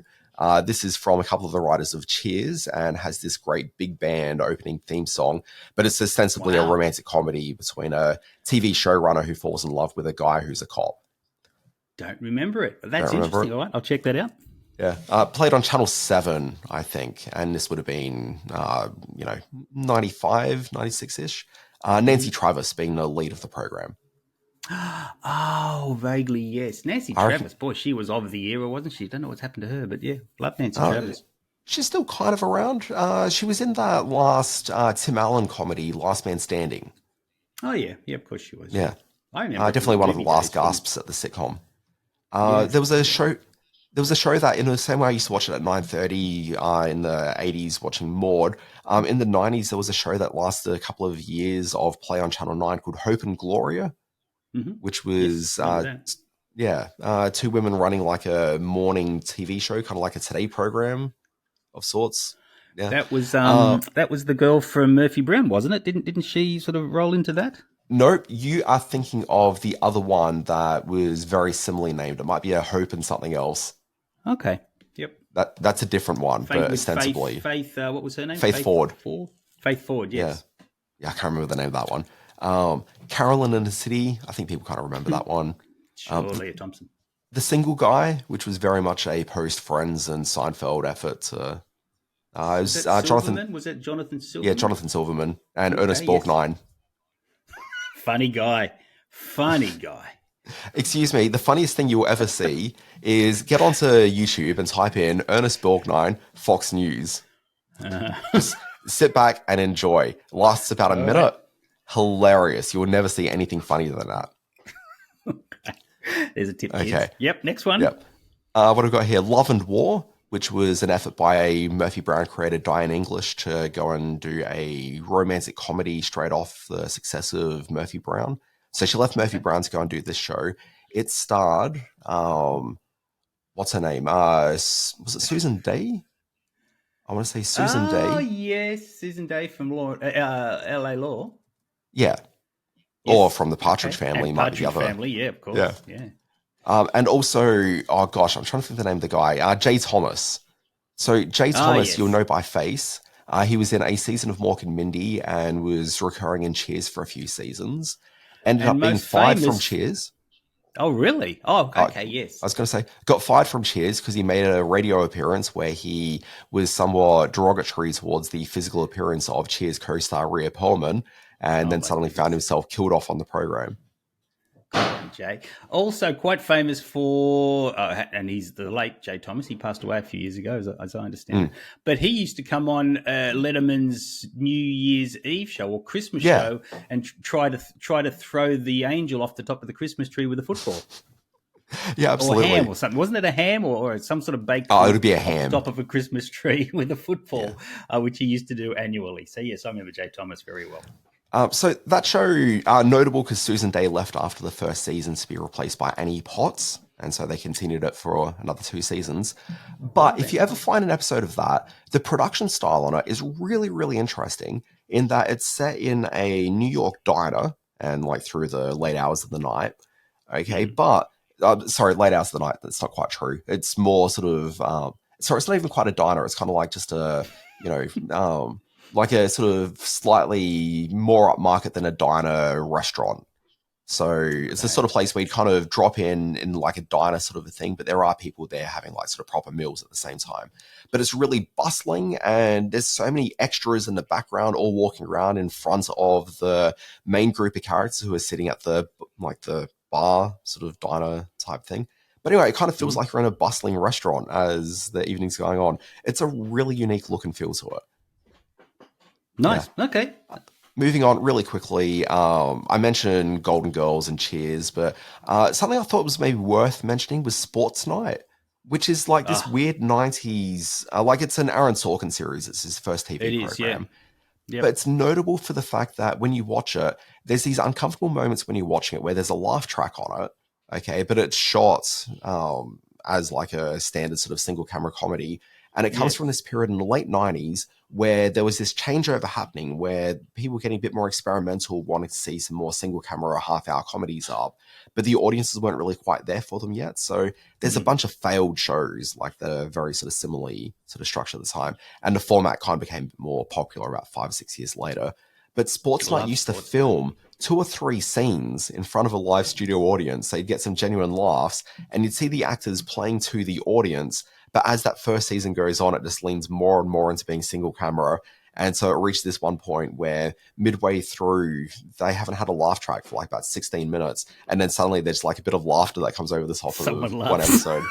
This is from a couple of the writers of Cheers and has this great big band opening theme song, but it's ostensibly a romantic comedy between a TV showrunner who falls in love with a guy who's a cop. Don't remember it, but that's interesting. All right, I'll check that out. Yeah, played on Channel 7, I think, and this would have been, 95, 96-ish. Nancy Travis being the lead of the program. Oh, vaguely, yes. Nancy Travis, boy, she was of the era, wasn't she? Don't know what's happened to her, but yeah, love Nancy Travis. She's still kind of around. She was in that last Tim Allen comedy, Last Man Standing. Oh, yeah. Yeah, of course she was. Yeah. I remember. Definitely one of the last gasps at the sitcom. There was a show There was a show that, in the same way I used to watch it at 9:30 in the 80s, watching Maude. In the 90s, there was a show that lasted a couple of years of play on Channel 9 called Hope and Gloria, which was two women running like a morning TV show, kind of like a Today program of sorts. Yeah, that was the girl from Murphy Brown, wasn't it? Didn't she sort of roll into that? Nope, you are thinking of the other one that was very similarly named. It might be a Hope and something else. Okay. Yep. That's a different one, but ostensibly Faith. What was her name? Faith Ford. Faith Ford. Yes. Yeah, I can't remember the name of that one. Carolyn in the City. I think people kind of remember that one. Leah Thompson. The Single Guy, which was very much a post Friends and Seinfeld effort to. It was Jonathan. Was that Jonathan Silverman? Yeah, Jonathan Silverman and Ernest Borgnine. Funny guy. Excuse me, the funniest thing you'll ever see is get onto YouTube and type in Ernest Borgnine, Fox News. Just sit back and enjoy. Lasts about a minute. Hilarious. You will never see anything funnier than that. There's a tip. Okay. Kids. Yep, next one. Yep. What have we got here? Love and War, which was an effort by a Murphy Brown creator, Diane English, to go and do a romantic comedy straight off the success of Murphy Brown. So she left Murphy Brown to go and do this show. It starred, what's her name? Was it Susan Day? I want to say Susan Day. Oh, yes, Susan Day from LA Law. Yeah. Yes. Or from the Partridge Family. Partridge Family, yeah, of course. Yeah. And also, oh gosh, I'm trying to think the name of the guy. Jay Thomas. So Jay Thomas, you'll know by face. He was in a season of Mork and Mindy and was recurring in Cheers for a few seasons. Ended up being fired from Cheers. Oh, really? Oh, okay, yes. I was going to say, got fired from Cheers because he made a radio appearance where he was somewhat derogatory towards the physical appearance of Cheers co-star Rhea Perlman, and then suddenly found himself killed off on the program. Jay. Also quite famous for, and he's the late Jay Thomas. He passed away a few years ago, as I understand it. But he used to come on Letterman's New Year's Eve show or Christmas show and try to throw the angel off the top of the Christmas tree with a football. Yeah, absolutely. Or ham or something. Wasn't it a ham or some sort of baked? Oh, it would be a ham. Top of a Christmas tree with a football, which he used to do annually. So, yes, I remember Jay Thomas very well. So that show, notable because Susan Day left after the first season to be replaced by Annie Potts, and so they continued it for another 2 seasons. But if you ever find an episode of that, the production style on it is really, really interesting in that it's set in a New York diner and like through the late hours of the night. Okay, but late hours of the night. That's not quite true. It's more sort of it's not even quite a diner. It's kind of like just a like a sort of slightly more upmarket than a diner restaurant. So it's the sort of place where you kind of drop in like a diner sort of a thing, but there are people there having like sort of proper meals at the same time. But it's really bustling and there's so many extras in the background all walking around in front of the main group of characters who are sitting at the bar sort of diner type thing. But anyway, it kind of feels like you're in a bustling restaurant as the evening's going on. It's a really unique look and feel to it. Nice. Yeah. Okay. Moving on really quickly, I mentioned Golden Girls and Cheers, but something I thought was maybe worth mentioning was Sports Night, which is like this weird 90s, like it's an Aaron Sorkin series. It's his first TV program. Yeah. But it's notable for the fact that when you watch it, there's these uncomfortable moments when you're watching it where there's a laugh track on it, okay, but it's shot as like a standard sort of single camera comedy. And it comes from this period in the late 90s where there was this changeover happening where people were getting a bit more experimental, wanting to see some more single camera or half-hour comedies up, but the audiences weren't really quite there for them yet. So there's a bunch of failed shows like that are very sort of similarly sort of structured at the time. And the format kind of became more popular about 5 or 6 years later. But Sports Night used to film 2 or 3 scenes in front of a live studio audience. So you'd get some genuine laughs and you'd see the actors playing to the audience. But as that first season goes on, it just leans more and more into being single camera. And so it reached this one point where midway through, they haven't had a laugh track for like about 16 minutes. And then suddenly there's like a bit of laughter that comes over the top of one episode.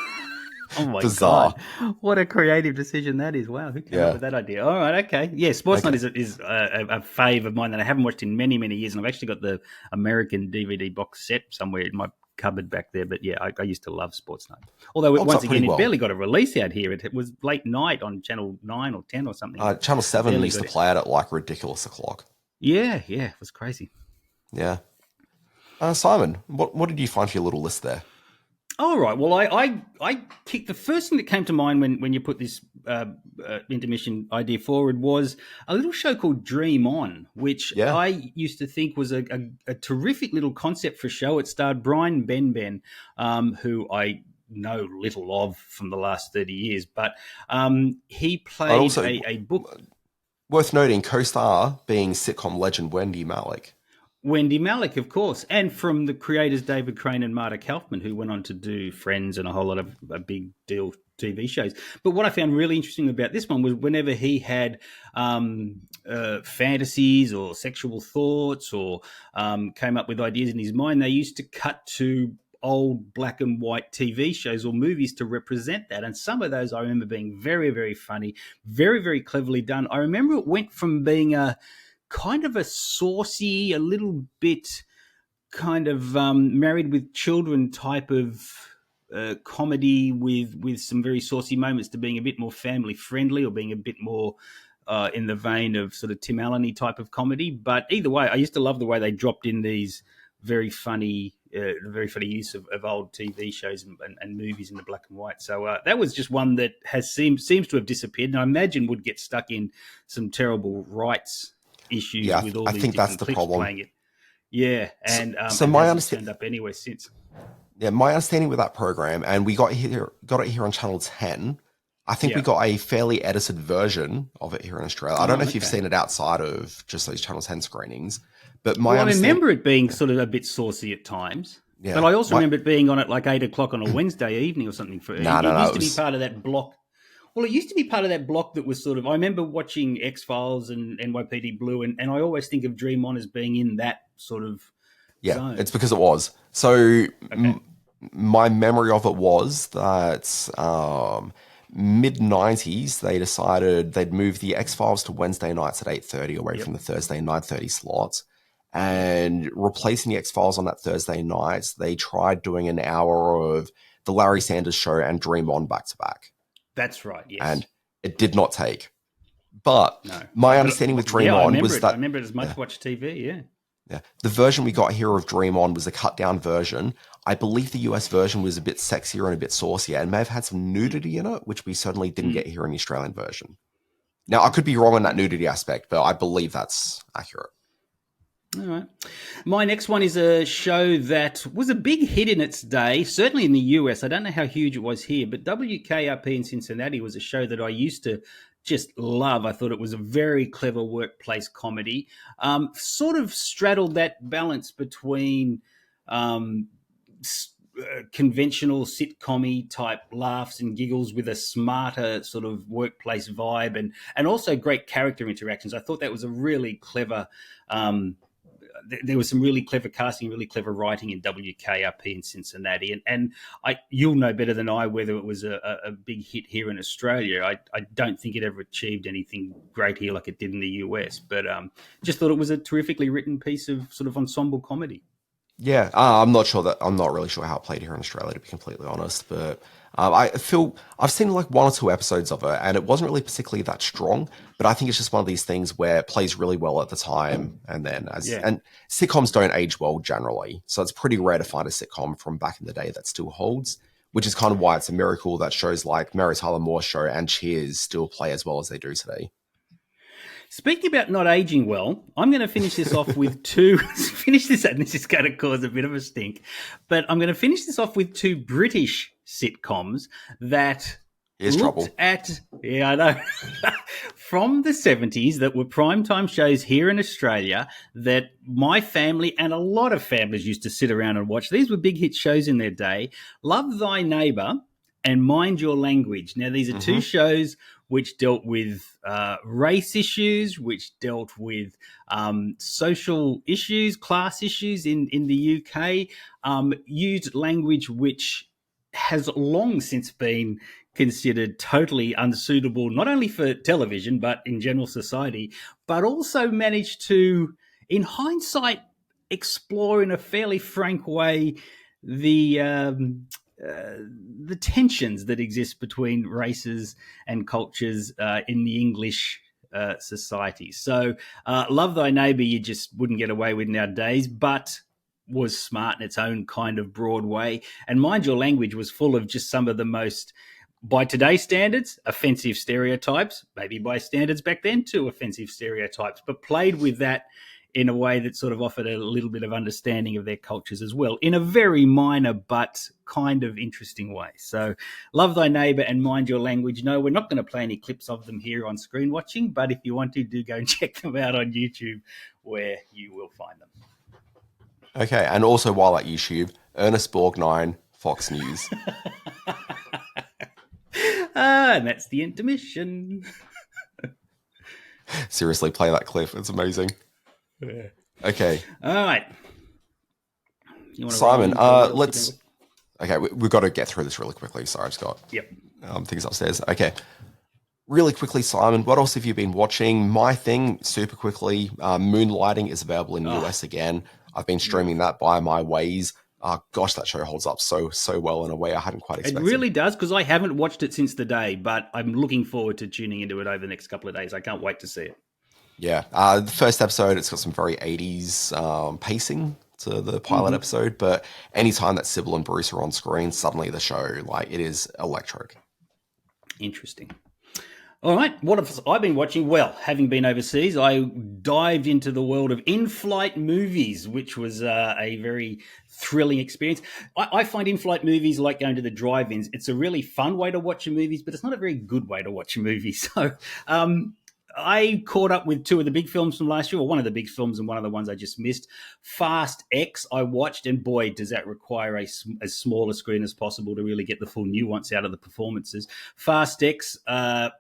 Oh my Bizarre. God. What a creative decision that is. Wow. Who came up with that idea? All right. Okay. Yeah. Sports Night is a fave of mine that I haven't watched in many, many years. And I've actually got the American DVD box set somewhere in my cupboard back there. But yeah, I used to love Sports Night. Although once again, it barely got a release out here. It was late night on Channel 9 or 10 or something. Channel 7 used to play it at like a ridiculous o'clock. Yeah, it was crazy. Yeah. Simon, what did you find for your little list there? All right. Well, I kicked the first thing that came to mind when you put this intermission idea forward was a little show called Dream On, which I used to think was a terrific little concept for a show. It starred Brian Benben, who I know little of from the last 30 years, but he played a book. Worth noting, co-star being sitcom legend Wendy Malick. Wendy Malick, of course, and from the creators David Crane and Marta Kaufman, who went on to do Friends and a whole lot of big deal TV shows. But what I found really interesting about this one was whenever he had fantasies or sexual thoughts or came up with ideas in his mind, they used to cut to old black and white TV shows or movies to represent that. And some of those I remember being very, very funny, very, very cleverly done. I remember it went from being a kind of a saucy, a little bit kind of Married with Children type of comedy with some very saucy moments to being a bit more family friendly or being a bit more in the vein of sort of Tim Allen-y type of comedy. But either way, I used to love the way they dropped in these very funny use of old TV shows and movies in the black and white. So that was just one that seems to have disappeared, and I imagine would get stuck in some terrible rights issues with all these different clips playing it. Yeah, and so my understanding turned up anywhere since. Yeah, my understanding with that program, and we got it here on Channel 10. I think we got a fairly edited version of it here in Australia. I don't know if you've seen it outside of just those Channel 10 screenings, but I remember it being sort of a bit saucy at times. Yeah, but I also remember it being on at like 8 o'clock on a Wednesday evening or something. It used to be part of that block. Well, it used to be part of that block that was sort of, I remember watching X-Files and NYPD Blue, and I always think of Dream On as being in that sort of zone. It's because it was. So my memory of it was that mid-90s, they decided they'd move the X-Files to Wednesday nights at 8:30 away from the Thursday 9:30 slots. And replacing the X-Files on that Thursday night, they tried doing an hour of The Larry Sanders Show and Dream On back-to-back. That's right, yes. And it did not take. But my understanding with Dream On was that... I remember it as much watch TV, Yeah. The version we got here of Dream On was a cut-down version. I believe the US version was a bit sexier and a bit saucier and may have had some nudity in it, which we certainly didn't get here in the Australian version. Now, I could be wrong on that nudity aspect, but I believe that's accurate. All right. My next one is a show that was a big hit in its day, certainly in the US. I don't know how huge it was here, but WKRP in Cincinnati was a show that I used to just love. I thought it was a very clever workplace comedy. Sort of straddled that balance between conventional sitcom-y type laughs and giggles with a smarter sort of workplace vibe and also great character interactions. I thought that was a really clever there was some really clever casting, really clever writing in WKRP in Cincinnati. And you'll know better than I whether it was a big hit here in Australia. I don't think it ever achieved anything great here like it did in the US, but just thought it was a terrifically written piece of sort of ensemble comedy. Yeah, I'm not really sure how it played here in Australia, to be completely honest, but I feel I've seen like one or two episodes of it and it wasn't really particularly that strong, but I think it's just one of these things where it plays really well at the time and then and sitcoms don't age well generally. So it's pretty rare to find a sitcom from back in the day that still holds, which is kind of why it's a miracle that shows like Mary Tyler Moore's Show and Cheers still play as well as they do today. Speaking about not aging well, I'm going to finish this off with and this is going to cause a bit of a stink, but I'm going to finish this off with two British sitcoms that looked at, I know, from the 70s that were primetime shows here in Australia that my family and a lot of families used to sit around and watch. These were big hit shows in their day. Love Thy Neighbour and Mind Your Language. Now, these are two shows which dealt with race issues, which dealt with social issues, class issues in the UK, used language which has long since been considered totally unsuitable, not only for television, but in general society, but also managed to, in hindsight, explore in a fairly frank way the tensions that exist between races and cultures in the English society. So, Love Thy Neighbour you just wouldn't get away with nowadays, but was smart in its own kind of broad way. And Mind Your Language was full of just some of the most, by today's standards, offensive stereotypes, maybe by standards back then too, offensive stereotypes, but played with that in a way that sort of offered a little bit of understanding of their cultures as well, in a very minor but kind of interesting way. So Love Thy Neighbour and Mind Your Language. No, we're not going to play any clips of them here on Screen Watching, but if you want to, do go and check them out on YouTube where you will find them. Okay, and also while at YouTube, Ernest Borgnine, Fox News. And that's the intermission. Seriously, play that clip. It's amazing. Yeah. Okay. All right. Simon, let's... Okay, we've got to get through this really quickly. Sorry, I just got things upstairs. Okay. Really quickly, Simon, what else have you been watching? My thing, super quickly, Moonlighting is available in the US again. I've been streaming that by My Ways. Gosh, that show holds up so well in a way I hadn't quite expected. It really does, because I haven't watched it since the day, but I'm looking forward to tuning into it over the next couple of days. I can't wait to see it. Yeah. The first episode, it's got some very 80s pacing to the pilot episode, but anytime that Sybil and Bruce are on screen, suddenly the show, like, it is electric. Interesting. All right, what have I been watching? Well, having been overseas, I dived into the world of in-flight movies, which was a very thrilling experience. I find in-flight movies like going to the drive-ins. It's a really fun way to watch your movies, but it's not a very good way to watch a movie. So I caught up with two of the big films from last year, or one of the big films and one of the ones I just missed. Fast X I watched, and boy, does that require as small a screen as possible to really get the full nuance out of the performances. Fast X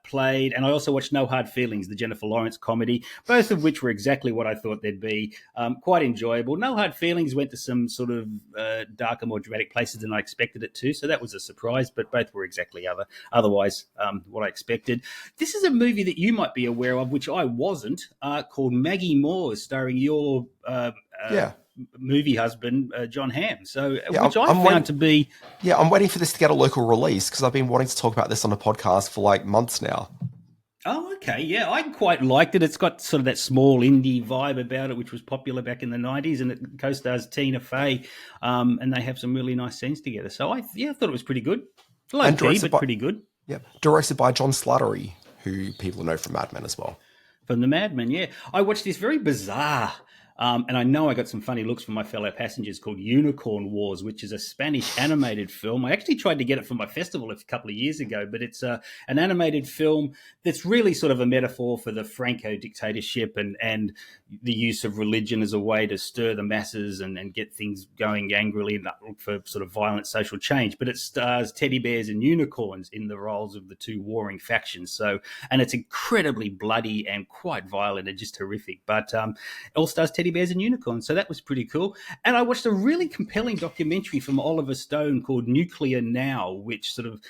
played, and I also watched No Hard Feelings, the Jennifer Lawrence comedy, both of which were exactly what I thought they'd be. Quite enjoyable. No Hard Feelings went to some sort of darker, more dramatic places than I expected it to, so that was a surprise, but both were exactly otherwise what I expected. This is a movie that you might be aware of, which I wasn't, called Maggie Moores, starring your movie husband, John Hamm. So, which I found to be... Yeah, I'm waiting for this to get a local release, because I've been wanting to talk about this on a podcast for like months now. Oh, okay. Yeah, I quite liked it. It's got sort of that small indie vibe about it, which was popular back in the 90s, and it co-stars Tina Fey, and they have some really nice scenes together. So, I thought it was pretty good. Low key, but pretty good. Yeah, directed by John Slattery, who people know from Mad Men as well. From the Mad Men, yeah. I watched this very bizarre, and I know I got some funny looks from my fellow passengers, called Unicorn Wars, which is a Spanish animated film. I actually tried to get it for my festival a couple of years ago, but it's an animated film that's really sort of a metaphor for the Franco dictatorship and the use of religion as a way to stir the masses and get things going angrily and look for sort of violent social change. But it stars teddy bears and unicorns in the roles of the two warring factions. So, and it's incredibly bloody and quite violent and just horrific. But it all stars teddy bears and unicorns. So that was pretty cool. And I watched a really compelling documentary from Oliver Stone called Nuclear Now, which sort of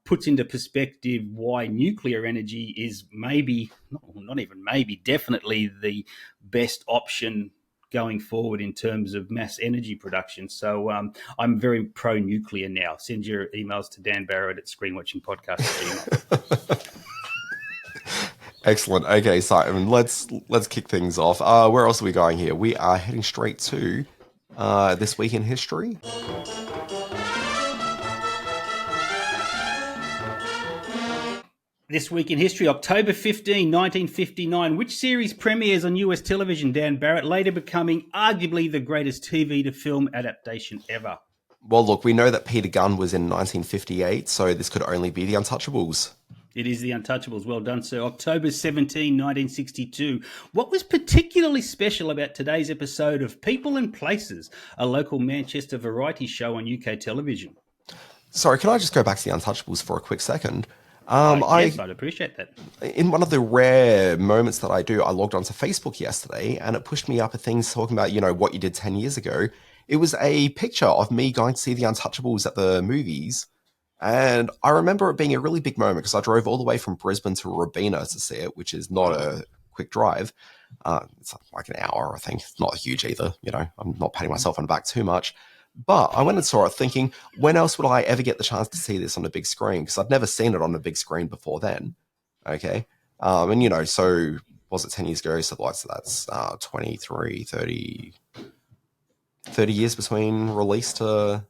puts into perspective why nuclear energy is maybe, not even maybe, definitely the best option going forward in terms of mass energy production. So I'm very pro-nuclear now. Send your emails to Dan Barrett at screenwatchingpodcast. Excellent. Okay, Simon, let's kick things off. Where else are we going here? We are heading straight to This Week in History. This Week in History, October 15, 1959. Which series premieres on US television, Dan Barrett, later becoming arguably the greatest TV to film adaptation ever? Well, look, we know that Peter Gunn was in 1958, so this could only be The Untouchables. It is The Untouchables. Well done, sir. October 17, 1962. What was particularly special about today's episode of People and Places, a local Manchester variety show on UK television? Sorry, can I just go back to The Untouchables for a quick second? Yes, I'd appreciate that. In one of the rare moments that I do, I logged onto Facebook yesterday and it pushed me up at things talking about, what you did 10 years ago. It was a picture of me going to see The Untouchables at the movies. And I remember it being a really big moment because I drove all the way from Brisbane to Robina to see it, which is not a quick drive. It's like an hour, I think. It's not huge either. I'm not patting myself on the back too much. But I went and saw it thinking, when else would I ever get the chance to see this on a big screen? Because I'd never seen it on a big screen before then. Okay. And, you know, so was it 10 years ago? So that's 23, 30 years between release to...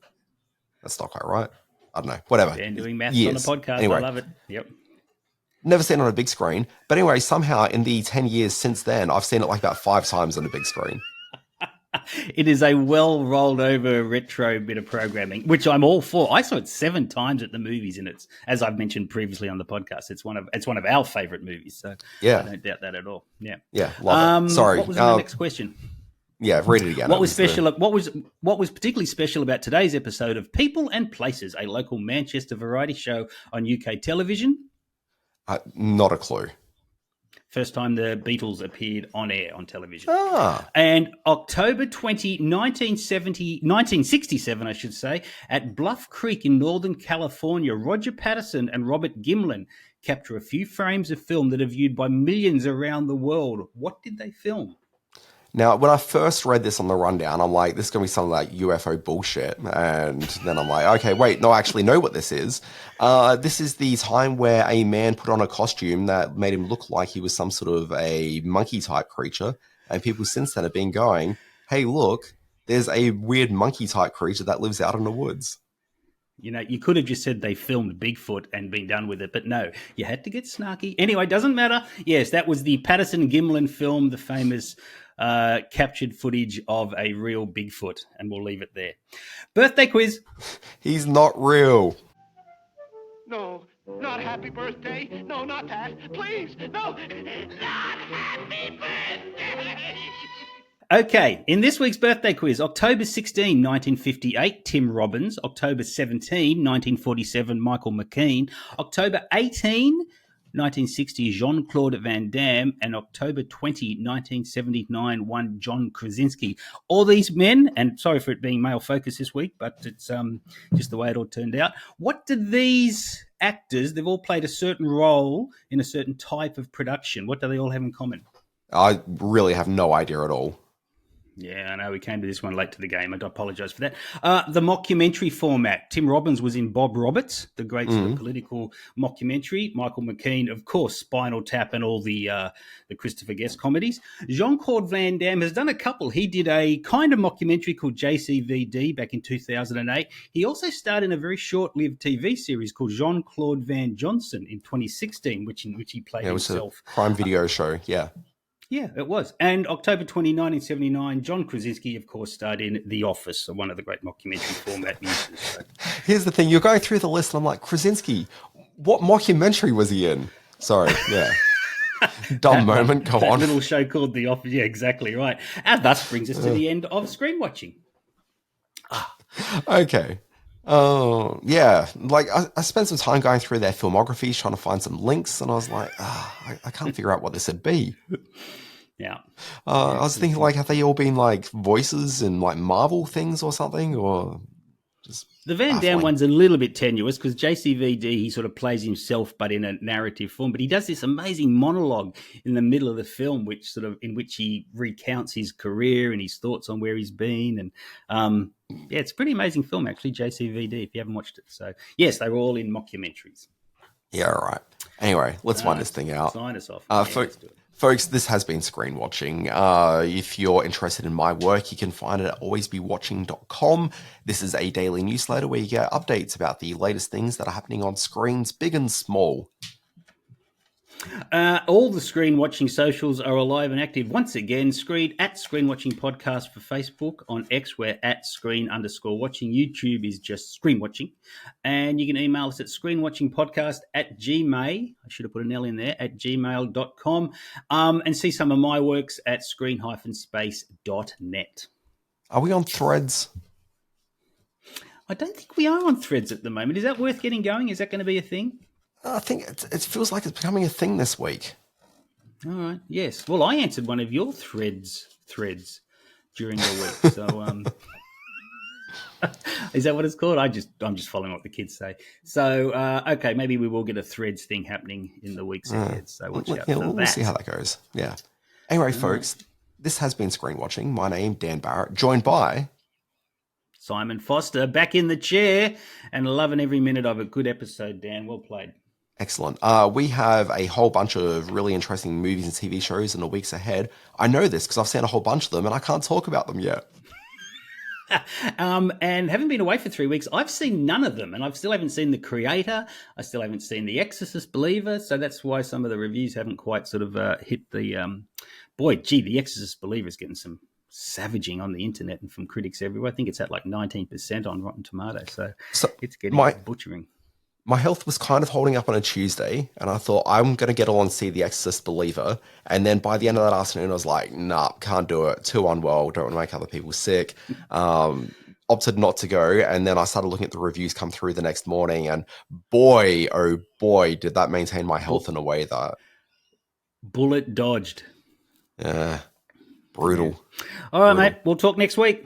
That's not quite right. I don't know. Whatever. And doing maths years. on the podcast. Anyway, I love it. Yep. Never seen it on a big screen. But anyway, somehow in the 10 years since then, I've seen it like about 5 times on a big screen. It is a well rolled over retro bit of programming, which I'm all for. I saw it 7 times at the movies, and it's, as I've mentioned previously on the podcast, it's one of our favorite movies. So yeah, I don't doubt that at all. Yeah, love it. Sorry, what was the next question? Yeah, read it again. What was special? What was particularly special about today's episode of People and Places, a local Manchester variety show on UK television? Not a clue. First time the Beatles appeared on air on television. Ah. And October 20, 1967, I should say, at Bluff Creek in Northern California, Roger Patterson and Robert Gimlin capture a few frames of film that are viewed by millions around the world. What did they film? Now, when I first read this on the rundown, I'm like, this is going to be some like UFO bullshit. And then I'm like, okay, wait, no, I actually know what this is. This is the time where a man put on a costume that made him look like he was some sort of a monkey-type creature. And people since then have been going, hey, look, there's a weird monkey-type creature that lives out in the woods. You know, you could have just said they filmed Bigfoot and been done with it, but no, you had to get snarky. Anyway, doesn't matter. Yes, that was the Patterson-Gimlin film, the famous captured footage of a real Bigfoot, and we'll leave it there. Birthday quiz. He's not real. No, not happy birthday. No, not that. Please, no, not happy birthday. Okay, in this week's birthday quiz, October 16, 1958, Tim Robbins. October 17, 1947, Michael McKean. October 18, 1960, Jean-Claude Van Damme. And October 20, 1979, one John Krasinski. All these men, and sorry for it being male focus this week, but it's just the way it all turned out. What did these actors, they've all played a certain role in a certain type of production. What do they all have in common? I really have no idea at all. Yeah, I know. We came to this one late to the game. I do apologise for that. The mockumentary format. Tim Robbins was in Bob Roberts, the great sort of political mockumentary. Michael McKean, of course, Spinal Tap and all the Christopher Guest comedies. Jean-Claude Van Damme has done a couple. He did a kind of mockumentary called JCVD back in 2008. He also starred in a very short-lived TV series called Jean-Claude Van Johnson in 2016, in which he played himself. It was a crime video show, yeah. Yeah, it was. And October 20, 1979, John Krasinski, of course, starred in The Office, one of the great mockumentary format uses. So. Here's the thing. You're going through the list, and I'm like, Krasinski, what mockumentary was he in? Sorry, yeah. Dumb moment, go on. Little show called The Office. Yeah, exactly right. And thus brings us to the end of screen watching. Okay. Oh, yeah. Like, I spent some time going through their filmographies, trying to find some links, and I was like, I can't figure out what this would be. Yeah. I was thinking, like, have they all been, like, voices in, like, Marvel things or something? Or just the Van Damme one's a little bit tenuous because JCVD, he sort of plays himself, but in a narrative form. But he does this amazing monologue in the middle of the film, in which he recounts his career and his thoughts on where he's been. And yeah, it's a pretty amazing film, actually, JCVD, if you haven't watched it. So, yes, they were all in mockumentaries. Yeah, all right. Anyway, let's find this thing out. Sign us off. Let's do it. Folks, this has been Screen Watching. If you're interested in my work, you can find it at alwaysbewatching.com. This is a daily newsletter where you get updates about the latest things that are happening on screens, big and small. All the Screen Watching socials are alive and active. Once again, at Screen Watching Podcast for Facebook. On X, we're at Screen_Watching. YouTube is just Screen Watching. And you can email us at screenwatchingpodcast@gmail. I should have put an L in there, at gmail.com. And see some of my works at screen-space.net. Are we on Threads? I don't think we are on Threads at the moment. Is that worth getting going? Is that going to be a thing? I think it feels like it's becoming a thing this week. All right. Yes. Well, I answered one of your threads during the week. So, is that what it's called? I'm just following what the kids say. So, okay, maybe we will get a Threads thing happening in the weeks ahead. So watch out for that. We'll see how that goes. Yeah. Anyway, folks, this has been Screen Watching. My name, Dan Barrett, joined by Simon Foster, back in the chair and loving every minute of it. Good episode, Dan. Well played. Excellent. We have a whole bunch of really interesting movies and TV shows in the weeks ahead. I know this because I've seen a whole bunch of them and I can't talk about them yet. And having been away for 3 weeks, I've seen none of them, and I still haven't seen The Creator. I still haven't seen The Exorcist Believer, so that's why some of the reviews haven't quite sort of hit the... The Exorcist Believer is getting some savaging on the internet and from critics everywhere. I think it's at like 19% on Rotten Tomatoes, so it's getting butchering. My health was kind of holding up on a Tuesday, and I thought, I'm going to get along and see The Exorcist Believer. And then by the end of that afternoon, I was like, nah, can't do it. Too unwell. Don't want to make other people sick. Opted not to go. And then I started looking at the reviews come through the next morning. And boy, oh boy, did that maintain my health in a way that... Bullet dodged. Yeah. Brutal. All right, mate. We'll talk next week.